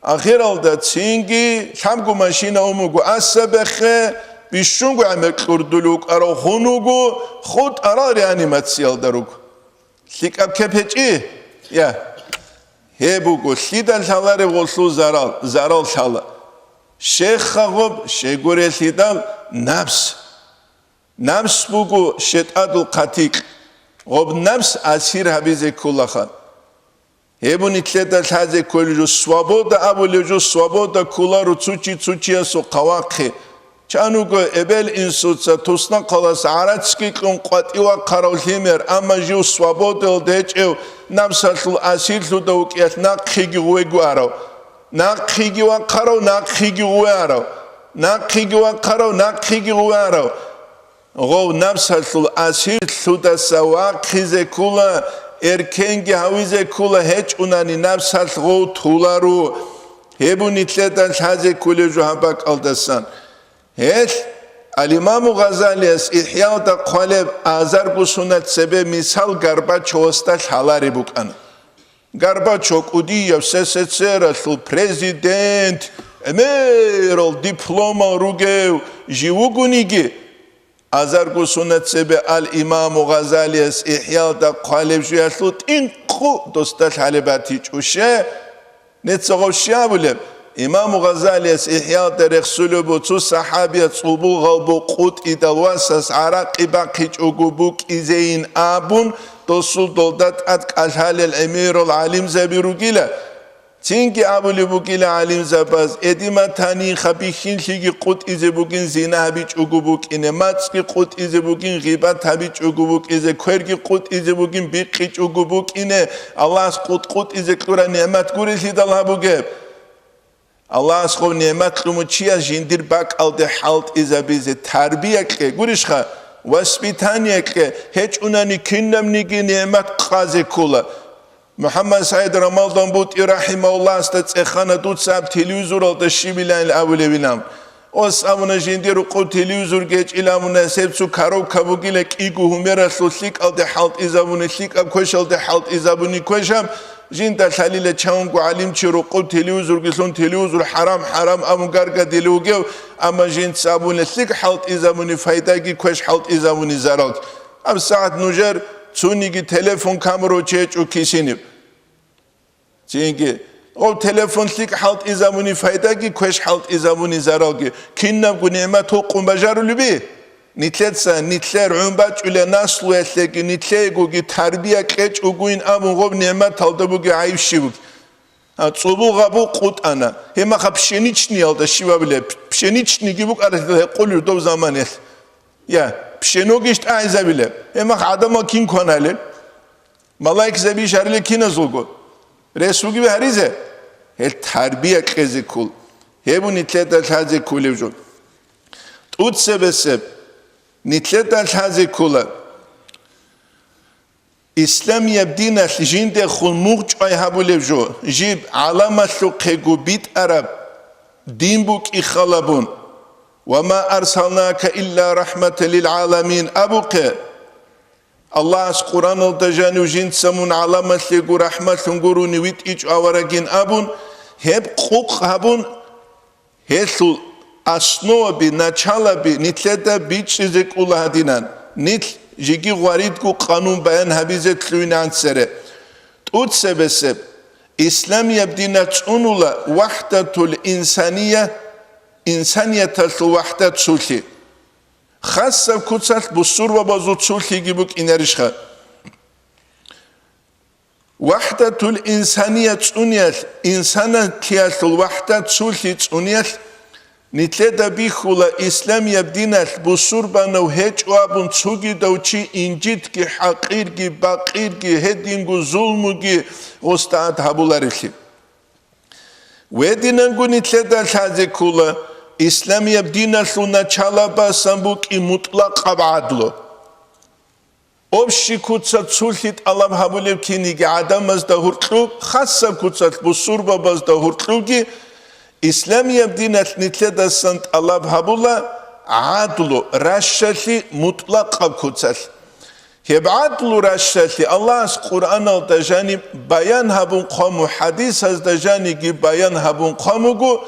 Ahiralda çingi şamgu maşina umugu asabekhe bişungu amek kurduluk ara hunugu khud ara reanimatsiyal daruk sikap kepeci ya hebugu sidan salare volsu zaral sala şeyh khagub şegure sidal nafs bugu şetadul qatik gob nafs asir habize kullahan Hebun itleta saze kolju svoboda abuleju svoboda kularu çuçiya so qawaqi chanugo ebel insutsa tusna qalas aratski qun qatiwa qarawlimer amma ju svoboda dechev namsasul asilsu da uqiyat naqigi uegu araw naqigi wa qaraw naqigi uegu araw naqigi wa qaraw naqigi uegu araw Gov namsasul asilsu da sawaqize kula erkengi havize kula hiç unani nafsat go tularu hebun itleden haze kuleju habak aldasan hiç al-İmam Gazali's İhya'da qaleb azar bu sunat sebe misal Gorbaçov'sta halari bukan Gorbaçov udiyev SSSR sul prezident emerol diploma rugev jivugunigi Azar sunnet sebe al-İmam Gazali's İhya'da qaleb juyaslut inqu dostal halibati çuşe netsoğuşya buleb İmam Gazali's İhya'da rexsulü bu tu sahabiyat subu qalbu qut idalwasas araqi baqiç ugubuk izeyin abun dosul doldat at alhalel emirul alim zabirugila Çünkü abuli bugile alim zabaz edima tani khabikhin ligi qut ize bugin zina habiç ugubuk ine matski qut ize bugin ghibat habiç ugubuk ize kwergi qut ize bugin biqiç ugubuk ine Allah qut ize qura nimet gurisi dal buge Allah qov nimet qumuchiya jindir bak alde halt ize bize terbiye ke gurishkha vaspitaniye ke hiç unani kinnemnigi nimet qaze kula Muhammad Said Ramaldan but irahimahullah sta ekhana tut sab televizor alda shibilan avlevinam os amuna jindiru qo televizor geç ilamuna sepsu karov kabugile igu humera soslik alda halt izabuni slik abkosh alda halt izabuni kosham jinda salile chaungu alim chiru qo televizor gison televizor haram amugarga dilugev ama jint sabuni slik halt izabuni faydagi kosh halt izabuni zarat am saat nujer Çunigi telefon kamera çeçu kisini. Çünkü o telefonslik halt izamuni fayda ki keş halt izamuni zarar ki. Kinna bu nimet hukum bacarulu bi. Nitletsa nitler umbaç ile naslu etleki nitlego ki terbiye keç uguin amun gob nimet aldı bu ki ayıp şivuk. Çubuğu bu kut ana. Hema kapşeniçni aldı şiva bile. Pşeniçni gibi bu arada kolur do zaman es. Ya pşeno geçti ayza bile. Hema adama kin konali. Malaik zebi şerle kin azulgo. Resul gibi harize. Hel terbiye kezi kul. He bu nitletel hazi kulevjon. Tut sebeseb nitletel hazi kula. İslam yebdina jinde khul muğç ay habulevjo. Jib alamatlu kegu bit arab. Din buk ikhalabun. وَمَا أَرْسَلْنَاكَ إِلَّا رَحْمَةً لِلْعَالَمِينَ أَبُقَ Allah Kur'an oltajanu jinsamun alamatligu rahmatun guru nivit iç avaragin abun hep kuk habun hesul asnobi начала nitleda biçizek ulahadinan nitl jigi gwaridgu kanun bayan habizetluyun sere tut sebeseb İslam yebdina çunula vahdatul insaniye İnsaniyetel vahdet sulhi. Khassa kutsat bu surva bazut sulhi gibi inerişha. Vahdetul insaniyet uniyet insana tiyatul vahdet sulhi uniyet nitleda bihula İslam yebdinet bu surba nevheç o abun tsugi davçi incit ki hakir ki bakir ki hedingu zulmu ki ustad habularisi. Ve dinengu nitleda tazikula İslam yebdina suna çalaba sambuk mutlak abadlo. Obşi kutsat sulhit alam habulev kini ki adamaz da hurtlu, khassa kutsat bu surbabaz da hurtlu ki İslam yebdina nitleda sant alam habula adlu, raşşali mutlak kutsat. Heb adlu raşşali Allah Kur'an alda jani bayan habun qamu hadis azda jani ki bayan habun qamugu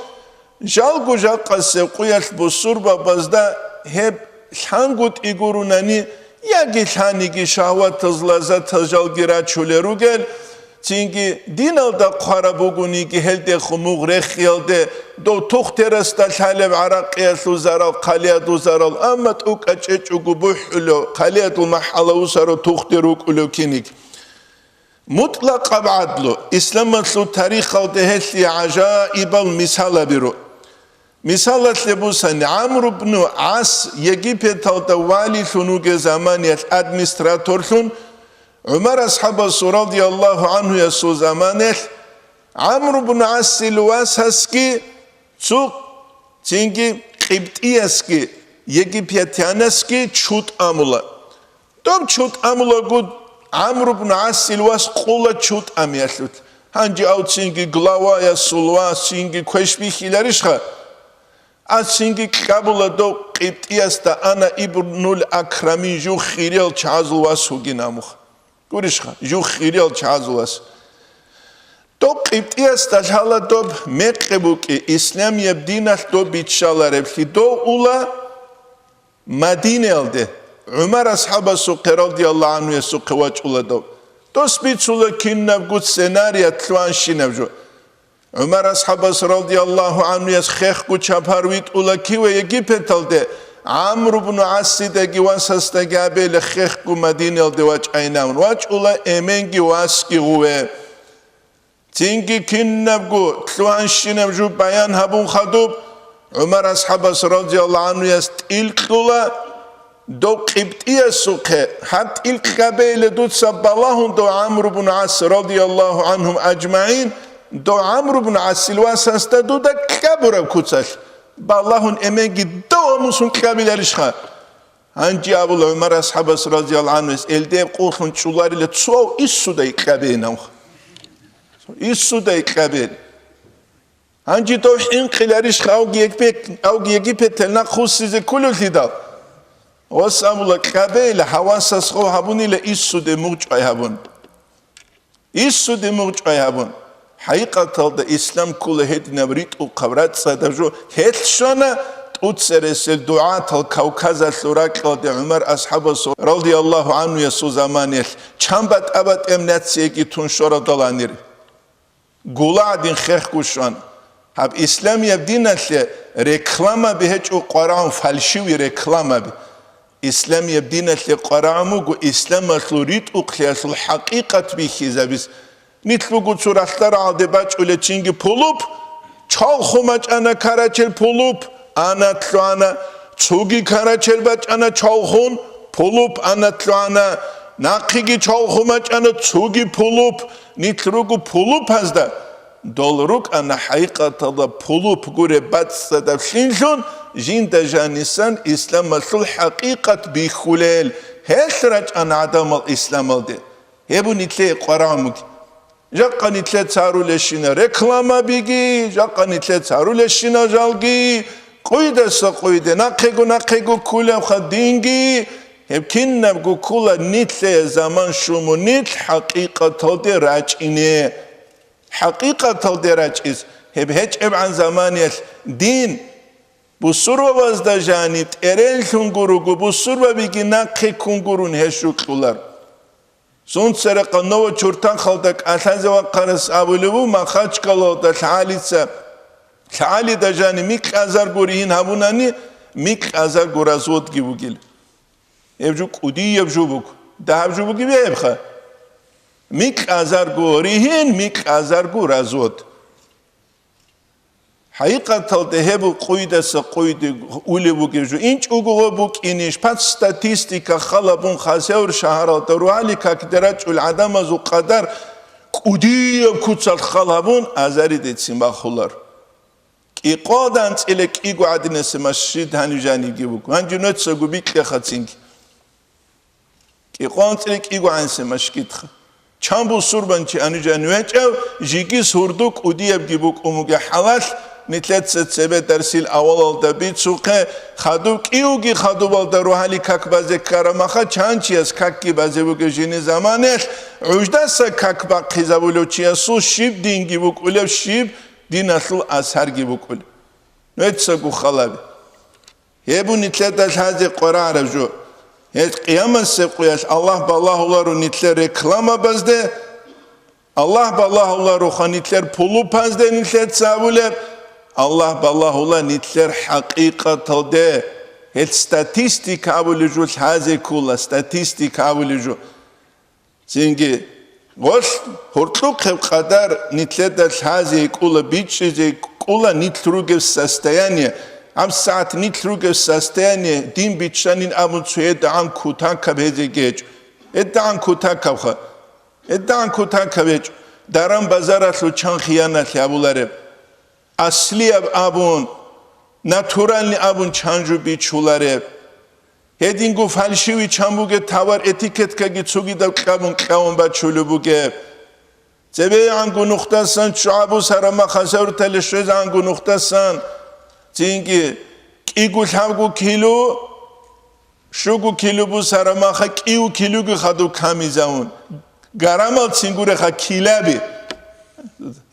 Jalgu jalqase quyat bu surbabazda hep hangut igurunani ya githani ki şahvat tızlaza tızjalgira çuleru gel çünkü din alda qarabuguni ki helde khumuq rekhiyalde do toxterasta halev araqiyatu zaral qaliyatu zaral amat uqaçeçugu buhlu qaliyatu mahalu saro toxteruk ulukinik mutlaq abadlu İslam'ın tarixalde hesi ajaibal misala biru Misalatli bu sani Amr ibn As Yegipet'ta vali sunuge zamaniyet administratörsun Ömer ashabası radiyallahu anhuya su zamanet Amr ibn As silvas haski çuk çünkü Kıptiyeski Yegipetyaneski çut amula Dom çut amula gud Amr ibn As silvas kula çut amiyaslut Hangi av çünkü glavaya sulva çünkü kweşbihiler işha Asingi kabula do Kıptiyasta ana ibnul akrami ju khiril chazulwas huginamuh. Gurishka ju khiril chazulwas. Do Kıptiyasta hala do mekkebuki İslam yebdinat do bitşalar hepsi do ula Madine aldı. Ömer ashabası radiyallahu anhu su kıvaç ula do. Do spitsula kinnav gut senarya tluan şinevju. Ömer ashabası radiyallahu anhu yas khekh çaparvit ula kive Yegipet'alde Amr ibn As'de givansasta gabele khekh Medine'alde vaç aynamun vaç ula emengi vaski huve Tingi kinnevgu tluan şinevju bayan habun khadub Ömer ashabası radiyallahu anhu yas ilk ula do Kıptiye suke hat ilk gabele dutsa balahun do Amr ibn As radiyallahu anhum ajma'in Do Amr ibn As-Silvas hasta do da kabura kutsal. Ballahun emengi do musun kabilerişha. Hangi abul Ömer ashabası radiyallahu anh elde qoxun çular ile çoğu issu da kabinam. ისუდა იყაბელი ანჯი თო ინყილარიშ აუგი ეგიფეთელნა ხუსიზე კულულიდა ოსამულა ყაბელი ჰავასას ხო ჰაბუნილე ისუდე მუჭაი ჰაბუნ ისუდე მუჭაი ჰაბუნ ჰაიყათალდა ისლამ კულე ჰედინა ბრიტუ ყავრაცა დაჟო ჰეთშონა უცერესე დუათალ კავკაზა სურაკალდე უმარ ასჰაბას რადიალლაჰუ ანჰუ ესუ ზამანიელ ჩამბატ აბატ ემნაციეკი თუნ შორადალანիր გულადინ ხეხკუშან ჰაბ ისლამია დინაშე რეკლამა ბეჭუ ყარაუნ ფალშივი რეკლამა ისლამია დინაშე ყარაუმუ გუ ისლამასლუ რიტუ ხიასლ ჰაყიყათ ბიხიზაბის ნიტლუგუ ცურახტარა ალდება ჭულე ჩინგი ფულუp ჩალხუმაჭანა ქარაჩელ ფულუp ანათლანა ცუგი ქარაჩელბაჭანა ჩალხუნ ფულუp ანათლანა ნახიგი ჩალხუმაჭანა ცუგი ფულუp ნიტლუგუ ფულუპაზდა დოლრუკ ანა ჰაიყათალა ფულუp გურე ბაცსა და შინშუნ ჟინდა ჟანისან ისლამასლ ჰაყიყათ ბიხულელ ჰესრაჭანა ადამალ ისლამალდე ებუნიტლე ყარამუგი ჟაყანიტლე ცარულეშინა რეკლამა ბიგი ჟაყანიტლე ცარულეშინა ჟალგი ყუიდესა ყუიდე ნახეგუ ქულა ხადინგი ებკინნაბგუ ქულა ნიტლე ზამან შუმუ ნიტ ჰაყიყათალდე რაჭინე ჰაყიყათალდე რაჭის ჰეჭებ ან ზამანიელ დინ ბუსურვას და ჟანი ტერენ შუნგურუგუ ბუსურვა ბიგი ნახე კუნგურუნ ჰეშუ ყულარ სუნცერა ყნოვო ჩურთან ხალდა კასანზე ვაყარას აბულუბუ მახაჩკალო და ხალიცა ხალი და ჟანი მიყაზარ გურინ ჰაბუნანი მიყაზარ გურაზოდ გიბუგილ ევჯუ ყუდი ევჯუბუკ და ევჯუბუკი ვეებხა მიყაზარ გურინ მიყაზარ გურაზოდ ჰაიყათალდე ჰებუ ყუიდასა ყუიდი ულებუგი ჟუ ინჭუგუღობუკ ინიშ ფაც სტატისტიკა ხალაბუნ ხასეურ შაჰრალდა რუალი კაკდერაჭულ ადამაზუ ყადარ ყუდი ევქუცალ ხალაბუნ აზარი დეციმ ახულარ იყოდან წილე კიგუ ადინესე მასში დანიჟანი გიბუკ ანჯუნოცა გუბიკე ხაცინგი იყოდან წილე კიგუ ანსე მასკითხა ჩამბუ სურბანჩი ანიჟანი ვეჭევ ჟიგი სურდუ ყუდიებ გიბუკ უმუგე ჰალალ ნიტლეცეცებე დერსილ ავალალდა ბიცუყე ხადუ კიუგი ხადუვალდა რუჰალი კაკბაზე კარამახა ჩანჩიას კაკი ბაზებუგე ჟინი ზამანელ უჯდასა კაკბა ხიზაბულოჩიასუ შიბ დინგი ბუკულებ შიბ დინასლ ასარგი ბუკულ ნეცა გუხალაბი ებუ ნიტლედა ჰაზე ყორარაჟო ეს ყიამასე ყიას ალლაჰ ბალაჰულარუ ნიტლე რეკლამა ბაზდე ალლაჰ ბალაჰულარუ ხანიტლერ ფულუ პაზდე ნიტლე ცაბულებ Allah ballahullah nitler haqiqatalde het statistik avuluju haze kula statistik avuluju zingi gos hortluk qadar nitleda haze kula biçize kula nitruge состояние am saat nitruge состояние din biçanin amutsuye dan kutan kabeze geç edan kutan kabha edan kutan kabeç daram bazaraslu çan xiyanat yabulare asli abun naturalni abun çanju biçulare hedingu falşivi çambuge tavar etiketka gitsugi da qabun qawun baçulubuge zebe angu nuqtasan çabu sarama khasar teleshöz angu nuqtasan zingi qigu havgu kilo şugu kilo bu sarama kha qiu kilo gi khadu kamizaun garamal singure kha kilabi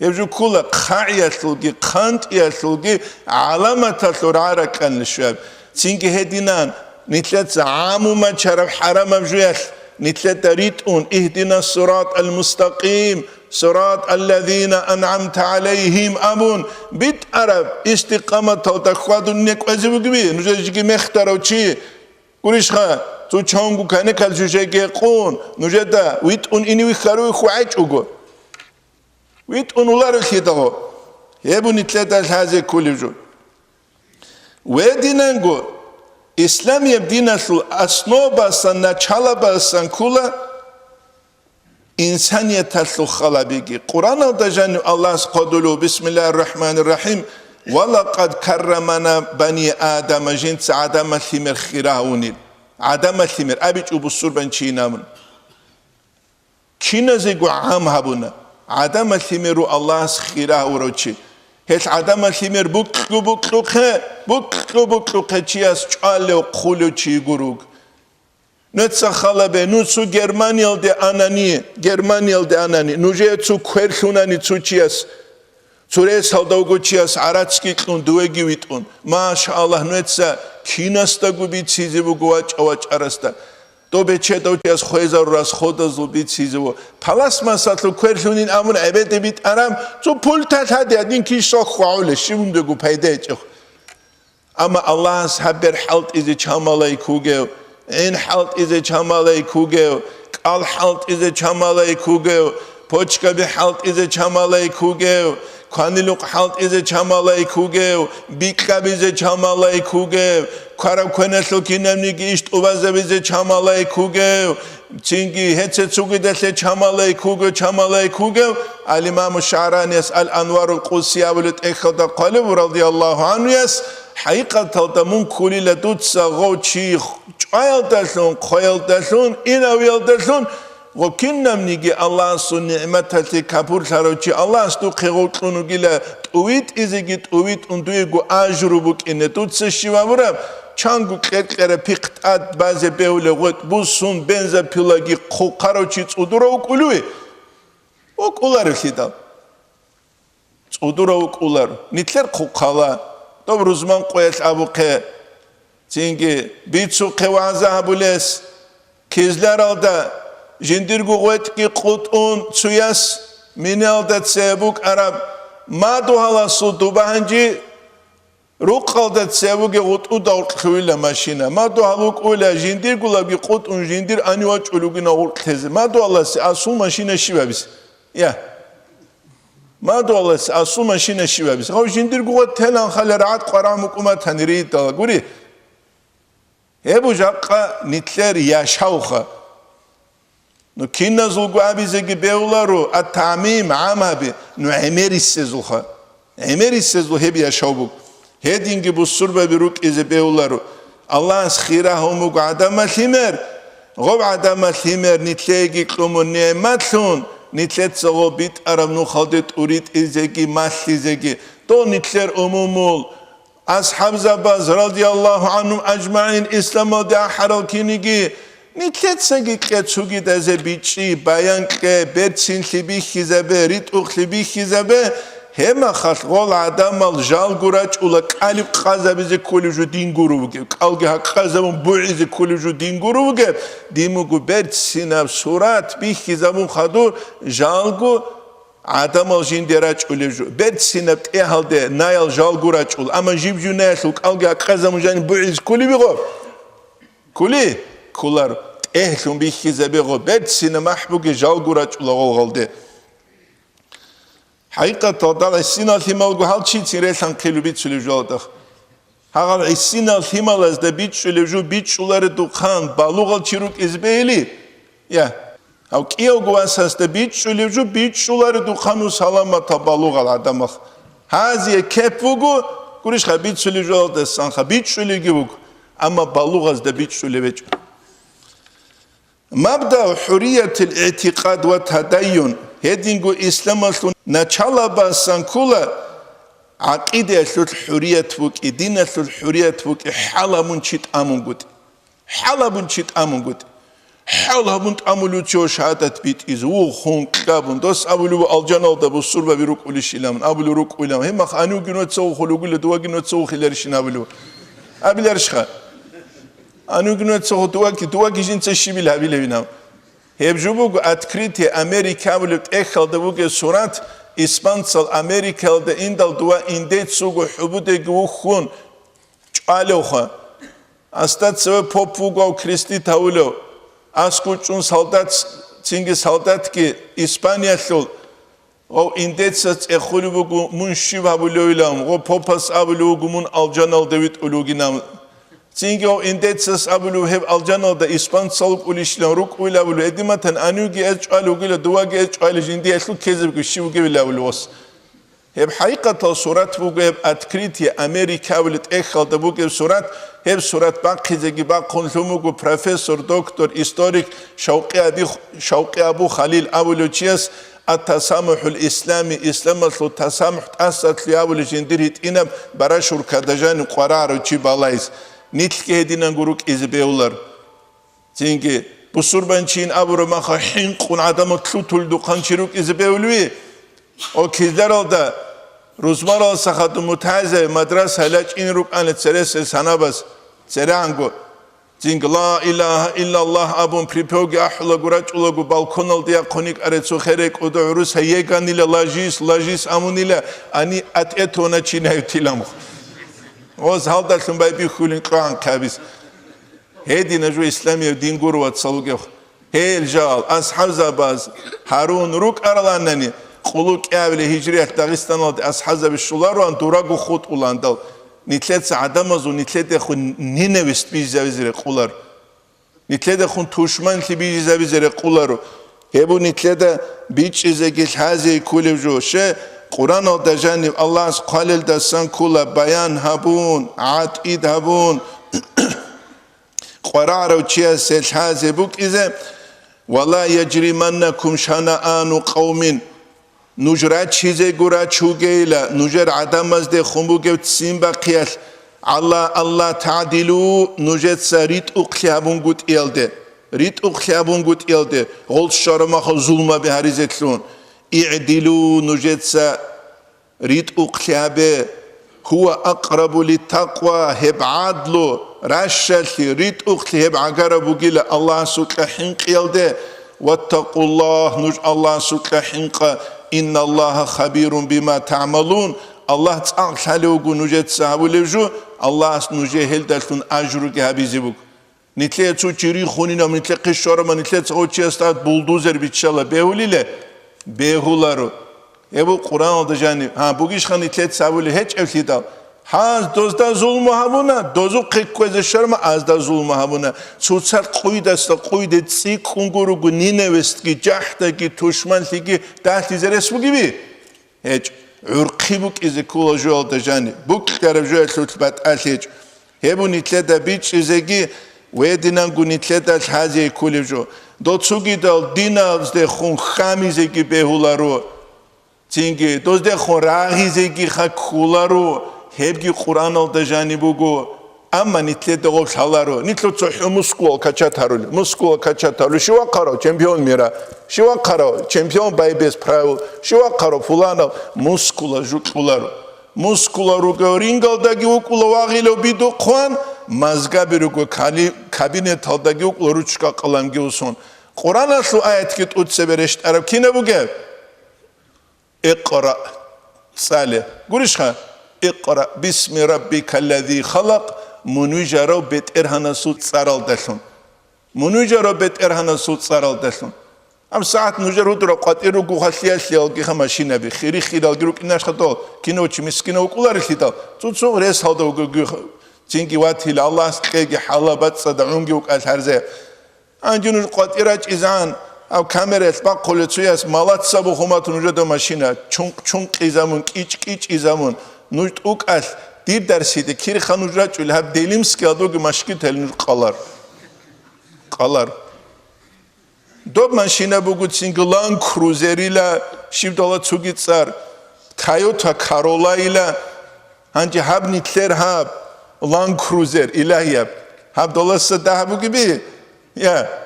ევჯუ ქულა ხაიასლუგი ხანტიასლუგი ალამათასურ არაკან შვებ ცინგი ჰედინან ნიტლეთ ამუმა ჩარა ჰარამავჟუიას ნიტლეთ რიტუნ იჰდინა სურატ ალმუსტაყიმ სურატ ალლაზინა ან'ამთა ალაიჰიმ ამუნ ბიტ არაბისტიყამათ და ხვადუნ ნეკვეზიბუგი ნუჟეჯი მეხტარავჩი გურიშხა თუ ჩონგუ კანე კალჟუჟეგე ყუნ ნუჟედა ვიტუნ ინივი ხარუ ხუაჭუგო ვით უნულარ ხიდაო ებუ ნიტლედა ჰაზე კულიჟუ ვედინანგო ისლამია დინასულ ასნობასან ნაჩალაბასან კულა ინსანიათასულ ხალაბიგი ყურანალდა ჟანი ალლაჰს ყოდულუ ბისმილაჰირ რაჰმანირ რაჰიმ ვალაყად კარრამანა ბანი ადამა ჟინც ადამა ლიმერ ხირაუნი ადამა ლიმერ აბიჭუ ბუსურბან ჩინამუნ ჩინაზე გუ ამ ჰაბუნა عدم الثمر الله سخيره وروتشي هل عدم الثمر بكلو تشياس چالو خولو چي گروگ نتسا خلبه نوتسو گرمانيال دي اناني نوجه تسو كويرخوناني تسو چياس توريس هالدوغو چياس عراتسكي قلون دوغي ويتون ما شاء الله نتسا كيناستا گو بي چيزي بو گواچ اواچ ارستا تو بچه تو چیز خویزار راست خود از لبید چیزو پلاس مساتلو کویرلونین امون عباده بیت ارم تو پول تات این کیشا خواهله شیمونده گو پیدا چه اما الله از حبر حالت ایزی چامالای کوگه این حالت ایزی چامالای کوگه قال حالت ایزی چامالای کوگه پوچکا به حالت ایزی چامالای کوگه کانیلوق حالت ایزی چامالای کوگه بیکا بیزی چامالای کوگه کارم کنسلو کی نمیگیشت اوازه بیزه چامالای کوگه چینگی هچه چوگی دسته چامالای کوگه الامام شعرانی است الانوار القدسی اولت اخدا قالب رضی الله عنه است حقیقت تلتمون کلی لدود ساغو چی چایل دسلون خویل دسلون این اویل دسلون وكنم نيجي الله سو نعمت هتي كابور ساروچي الله استو خيغوتونو گيلا تويت ازيگي تويت اندويگو اجروبوك ان توتس شيوامرا چانگو قرقره پيقتات باز بهول غوت بوسون بنزا پيلاگي قوقاروچي صودورو قولوي وقولار خيدا صودورو قولار نيتلر قوقالا تو روزمان قويس ابوقه چينگي بيتسو قوازا بولس كيزلر alda جندرگو قوت کی قطعون سویاس مینالدت سیبوک عرب ما دو حالا سودو بهنجی رو قلدت سیبوک قطعو دور خویل ماشینه ما دو حالا اولا جندرگو لبی قطعون جندر انیواج اولوگی ناور تزه ما دو حالا سی اصول ماشینه شیوه بیس یا ما دو حالا سی اصول ماشینه شیوه بیس خب جندرگو قط تلان خاله رعاد قرام حکومت تنریید دالا گوری هبو جاقا نیتلر یاشاوخه نو كنا زلقو عبيزة بيولارو التعميم عامها نو عميري السيزلخا عميري السيزلو هبيا شوبوك هيدينجي بالصربة بروك إذا بيولارو الله خيره هموك عدم الثمر غب عدم الثمر نتلاقي قومو نعمتلون نتلات سغو بيت أرم نو خالدت أريد إزاقي ماثل إزاقي تو نتلر أمومول أصحاب زباز رضي الله عنهم أجمعين إسلام دا حرالكينيجي نتلت سنگی قطعی دزه بیچی بیان که برچین خیبی خیزبه ریت او خیبی خیزبه هم خالقول آدم ال جال گورچ اولا قلب قذبیز کلیجو دین گورو بگه کالگه ها قذبون بعیز کلیجو دین گورو بگه دیمو گو برچین صورت بی خیزبون خدور جال گو آدم ال جین درچ اولیجو برچین ابتحال ده نایل جال گورچ اول اما جیب جو نیسل کالگه ها قذبون جانی بعیز کلی بگو کلی كولار اهلهم بيخيزه بيغو بيت سينما محبوك جال قراج لغو غلده حقيقة تضال السينة الثمال هل شيء تيريسان قيلو بيت شلو جالدخ هل السينة الثمال از ده بيت شلو جو بيت شلار دوخان بالوغل چيروك ازبيلي يا او كيو قواس از ده بيت شلو جو بيت شلار دوخانو سلامة بالوغل عدمخ هذه كيبوغو قريش خا بيت شلو جالده سانخا بيت شلو جيبوغ اما بالوغ از ده بيت شلو بيت مبدأ حرية الاعتقاد والتدين هدينغو إسلام أصلون نچالا باسان كولا عقيدة أصل الحرية فوق دين أصل الحرية فوق حالا منشيت آمون قد حالا منشيت آمون قد حالا منت آمولو تشو شهادت بيت إزوو خون كابون دوس أبولو الجنال دابو الصربة بروك أولي شلامن أبولو روك أولام هم أخانو جنو تسوو خلوغو لدوا جنو تسوو خلارشين أبولو أبلارشخا أنا قلنا تسوي دواكي جنس الشبيل هابيله بينام هبجوبو أتكريتي أمريكا ولت إخال دبوك سورات إسبانسال أمريكا ده إندال دوا إنديت سوغو حبوده جوخون علوخا أستاد سوى بوبوغو كريستي تاولو أسكوچون سالدات تينجي سالدات كي إسبانيا ثول أو إنديت سات إخولو بوغو منشيب هابولو إلام أو بوباس هابولو من الجانال دويت أولوغي نام Çünkü o indetses abulu hep alcanal da İspan salık ulişlen ruk ula abulu edimaten anugi eçal ugila duagi eçal jindi eslu kezib ki şivu gibi abulu os. Hep hakikata surat bu hep atkriti Amerika ulit ekhal da bu hep surat bakize gibi konsumu bu profesör doktor historik Şauqi Abu Khalil abulu çiyas التسامح الإسلامي إسلام التسامح أسد ليابل جندريت إنم براشور كدجان قرار وشيبالايز نيتل كهدينا غروك إزبيولر تينكي بسوربان چين أبرو مخا حنقون عدم تلوتل دوخان شروك إزبيولوي او كيزلر دا روزمار سخط متعزه مدرسة لاج إن روك أنا تسرس سنابس سرانغو تينك لا إله إلا الله أبون بريبوغي أحلا غراج أولغو بالكونال ديا قونيك أريتسو خيريك أدو عروس هيغاني لاجيس أموني لا أني أتأتونا چين هيوتيلامو وز هالدا سنباي بي خولين قرآن كابيس هيدي نجو إسلامي ودين غورو واتسالوغيو هيل جال أصحاب زباز هارون روك أرلانني قلوك أولي هجرية داغستان أصحاب زبشولار وان دوراغو خود أولاندال نتلت عدمز و نتلت خون نینوست بیزه وزیر قولار نتلت خون توشمان لی بیزه وزیر قولارو هبو نتلت بیچ ازگیل هزی کولی جوشه قرآن دجانب الله از قالل دستان کولا بیان هبون عطید هبون قرار و چیه سل هزی بوک ایزه ولا یجریمنکم شنآن قومین نجرات چیزی گورا چوگیلا نجر عدم از ده خمبوگه تسیم باقیل الله تعدیلو نجت سریت اقلیابون گوت ایلده ریت اقلیابون گوت ایلده غلط شرمخ ظلمه به هریزتلون اعدلو نجت سریت اقلیابه هو اقرب للتقوى هب عدلو رشل ریت اقلی هب عقربو گیلا الله سوکا حنق ایلده واتقوا الله نج الله سوكا حنقا إن الله خبير بما تعملون الله تعالى حلوغو نجت سابو لفجو الله نجهل دلتون أجرو كهبيزيبوك نتلي تسو چيري خونينا نتلي قشورما نتلي تسو چيستاد بولدوزر بيتشالا بيهولي له بيهولارو يبو قرآن دا جاني بوغيش خان نتلي تسابو له هيچ افليدا هاز دوزدا ظلم هبونا دوزو قيقوز شرما از دا ظلم هبونا سوتسر قويد است قويد تسي كونغورو گو نينوست كي جحتا كي توشمان لكي دهتي زرس بوغي بي هيج عرقي بوك إذا كولا جوال دا جاني بوك كارب جوال تلوتبات أليج هبو نتلدا بيچ إذاكي ويدنا گو نتلدا الحازي كولي جو دو تسوغي دال دينا وزده خون خامي زيكي بيهولارو تينگي دوزده خون راغي زيكي خا كولارو هبگی قرآن ال دجانی بگو اما نیتله دغول شالارو نیتلو تو مسکول کچاتارول مسکول کچاتارول شوا کارو چمپیون میرا شوا کارو چمپیون بای بیس پراو شوا کارو فلانو مسکولا جوکولارو مسکولارو گورینگال داگی اوکولا واغیلو بیدو خوان مزگا بیروگو کابینت ال داگی اوکولا روچکا قلم گیوسون قرآن اصلو آیت کت اوت سبرشت عرب کی نبوگه اقرا ساله گوریش خان اقرأ باسم ربك الذي خلق منوجرو بيت إرهانا سود سارال دلون منوجرو بيت إرهانا سود سارال دلون أم ساعت نوجرو درو قد إروغو خليا سيالغي خماشينا بي خيري خيرال گروك إناش خطول كينوچي مسكينو وكولار خيطال تودسو ريس هالدو تينكي واتي الله سكيجي حالبات صدعونجي وك الهرزي أنجنو قد إراج إزان أو كاميرا اسباق قولتسوياس مالات سابو خماتو نوجدو ماشينا چونق إزامون كيچ إزامون نوجد اوك أل دير درسيده كيري خانو راجو لهاب ديليمسكي أدوغي ماشكي تهلنور قالار دوب ماشينا بوغو تسينغ لان كروزيري لا شيب دولا تسوغي تسار تايوتا كارولا إلا هانجي هاب نتلر هاب لان كروزير إلهي هاب دولا سده هابوغي بي يا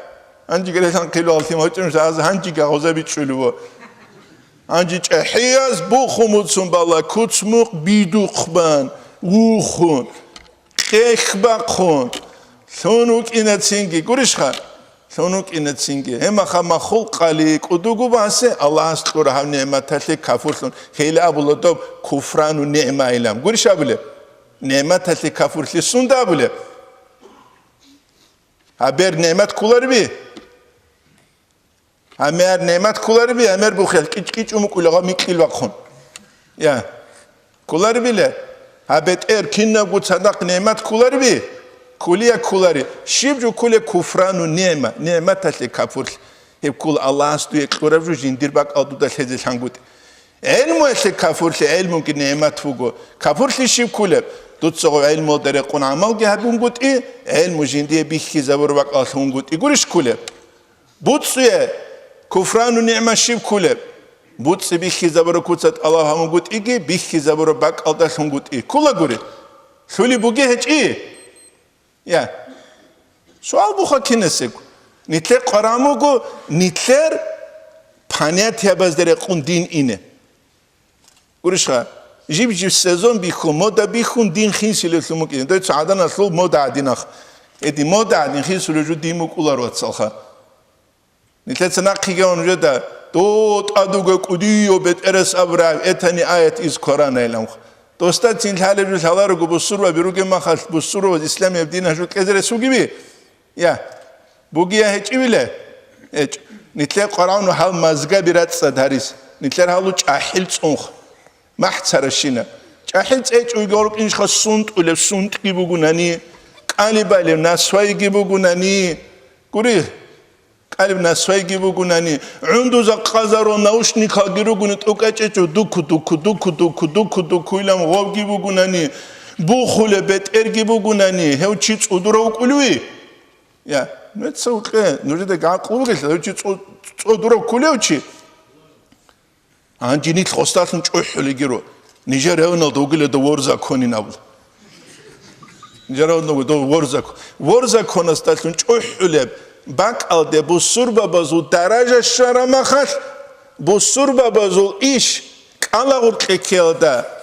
هانجي قلتان قيلو التيم هجمش هانجي غوزا بيتشولو هنجي حياز بوخمودسون بالا كوتسموق بيدوخبان وخون خيخباخون ثونوك إنا تسينجي قريشخا ثونوك إنا تسينجي هما خما خلق عليك ودوغو باسي الله أستغفر هم نعمة تلك كافورسون خيلي أبولا دوب كفران ونعمة إلام قريش أبولا نعمة تلك كافورسي سندا أبولا هبير نعمة كولار بي همه نعمت کولاری بی همه بخیل کیچ اومو کولگا میکیل وقون یا کولاری بیله هبت کین نبود صدق نعمت کولاری بی کولیا کولاری شیب جو کوله کفران و نعمت تلی کافر هب کول الله است توی کورب جو جندیر باک آدو دل هزل هنگود علم است کافر علم که نعمت فوگو کافر شیب کوله دوت سو علم در قن عمل که هبون گود علم جندی بیخی زبر باک آسون گود ایگوریش کوله بود سوی كفران ونعمة شيب كله Butsi bixi zaburo kutsat Allah hamugut igi, bixi zaburo bak alda shungut i. Kula guri. Şuli bugi hiç iyi. Ya. Sual bu hakinesek. Nitler karamugu, nitler paniyat yabazdere kun din ine. Gurişa. Jib sezon bixu, moda bixun din xin silesumuk ine. Doyt saadan aslu moda adinakh. Edi moda adin xin sileju dimuk ular vatsalha. Nitler sanak xiga da Dot aduga kudiyo bet eres abrav etani ayet iz Kur'an elam. Dostat sin halejus halar bu surva biruge mahal bu surva İslam evdina şu kezere su gibi. Ya bugiya hiç bile. Hiç nitle Kur'an hal mazga birat sadaris. Nitler halu çahil tsonx. Mahtsarashina. Çahil hiç uygoruk inş khasunt ule sunt gibi gunani. Qalibale nasvay gibi gunani. Guri Qalib nasvay gibi gunani. Undu zaqazaro naushnika girugunit ukachechu duku ilam gov gibi gunani. Bu khule beter gibi gunani. Hevchit udura ukulwi. Ya, net sauke. Nuride gaqulu gel. Hevchit udura ukulewchi. Anjinit khostatın çohule giro. Nijerevno dogile de worza konin abl. Nijerevno do worza konastatın çohule Bak alde bu surba bazul daraja şaramakhal bu surba bazul iş kala urtlekelda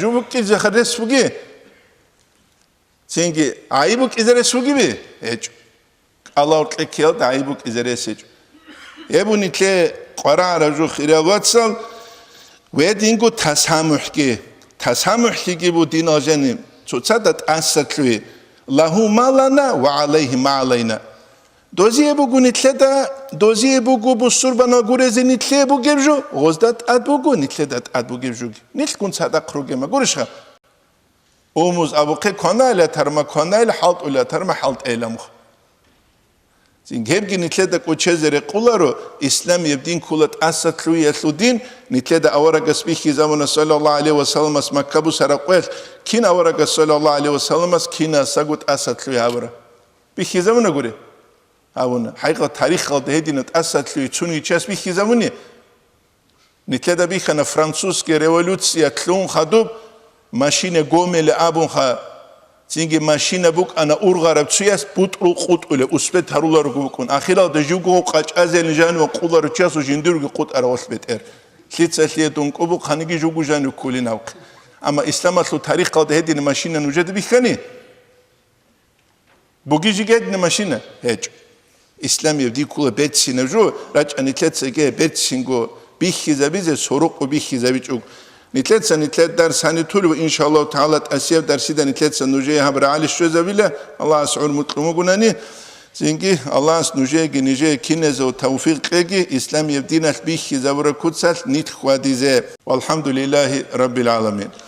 jubuk ki zahres bugi çünkü ayıbuk izres bugi mi hiç kala urtlekelda ayıbuk izres hiç bu nitle qarar ju khirawatsal ve dingu tasamuh ki bu din ajeni tutsadat asatli Lahu malana ve aleyhi ma aleyna. Doziye bu nitleda, doziye bu surbana gureze nitle bu gevju. Gozdat ad bu nitledat ad bu gevju. Nit kun sada krugema gurişha. Omuz abuqe konayla tarma konayla halt ula tarma halt eylamu. Zin gebgi nitleda koçezere qularu İslam yebdin kulat asatlu yasludin nitleda avaraga spihi zamana sallallahu aleyhi ve sellem Makka bu saraqwel kin avaraga sallallahu aleyhi ve sellem kina sagut asatlu yavra. Bihi zamana gure. Avuna haqiqa tarix qalda hedinat asatlu çuni çes bihi zamani. Nitleda bihana Fransuske revolütsiya tlun khadub maşine gomele abun kha Çünkü maşina buk ana urgarab tsuyas putru qut ule uspet harular gubukun. Akhira da jugo qaç azel jan ve qular çasu jindirgi qut ara uspet er. Slitsatlietun qubuk hanigi jugo jan kulinav. Ama İslamatlu tarih qalda hedin maşina nujed bikani. Bugi gedne maşina hiç. İslam evdi kula betsine ju raç anitletsege betsingo bihiza bize soruk bihiza biçuk. Nitletsa nitlet ders hani tulu inşallah Teala asyev dersiden nitletsa nujeye haber ali şözevile Allah as'ur mutlumu gunani çünkü Allah as nujeye ginije kineze o tevfik egi İslam yevdinat bihi zavra kutsal nit khwadize velhamdülillahi rabbil alamin.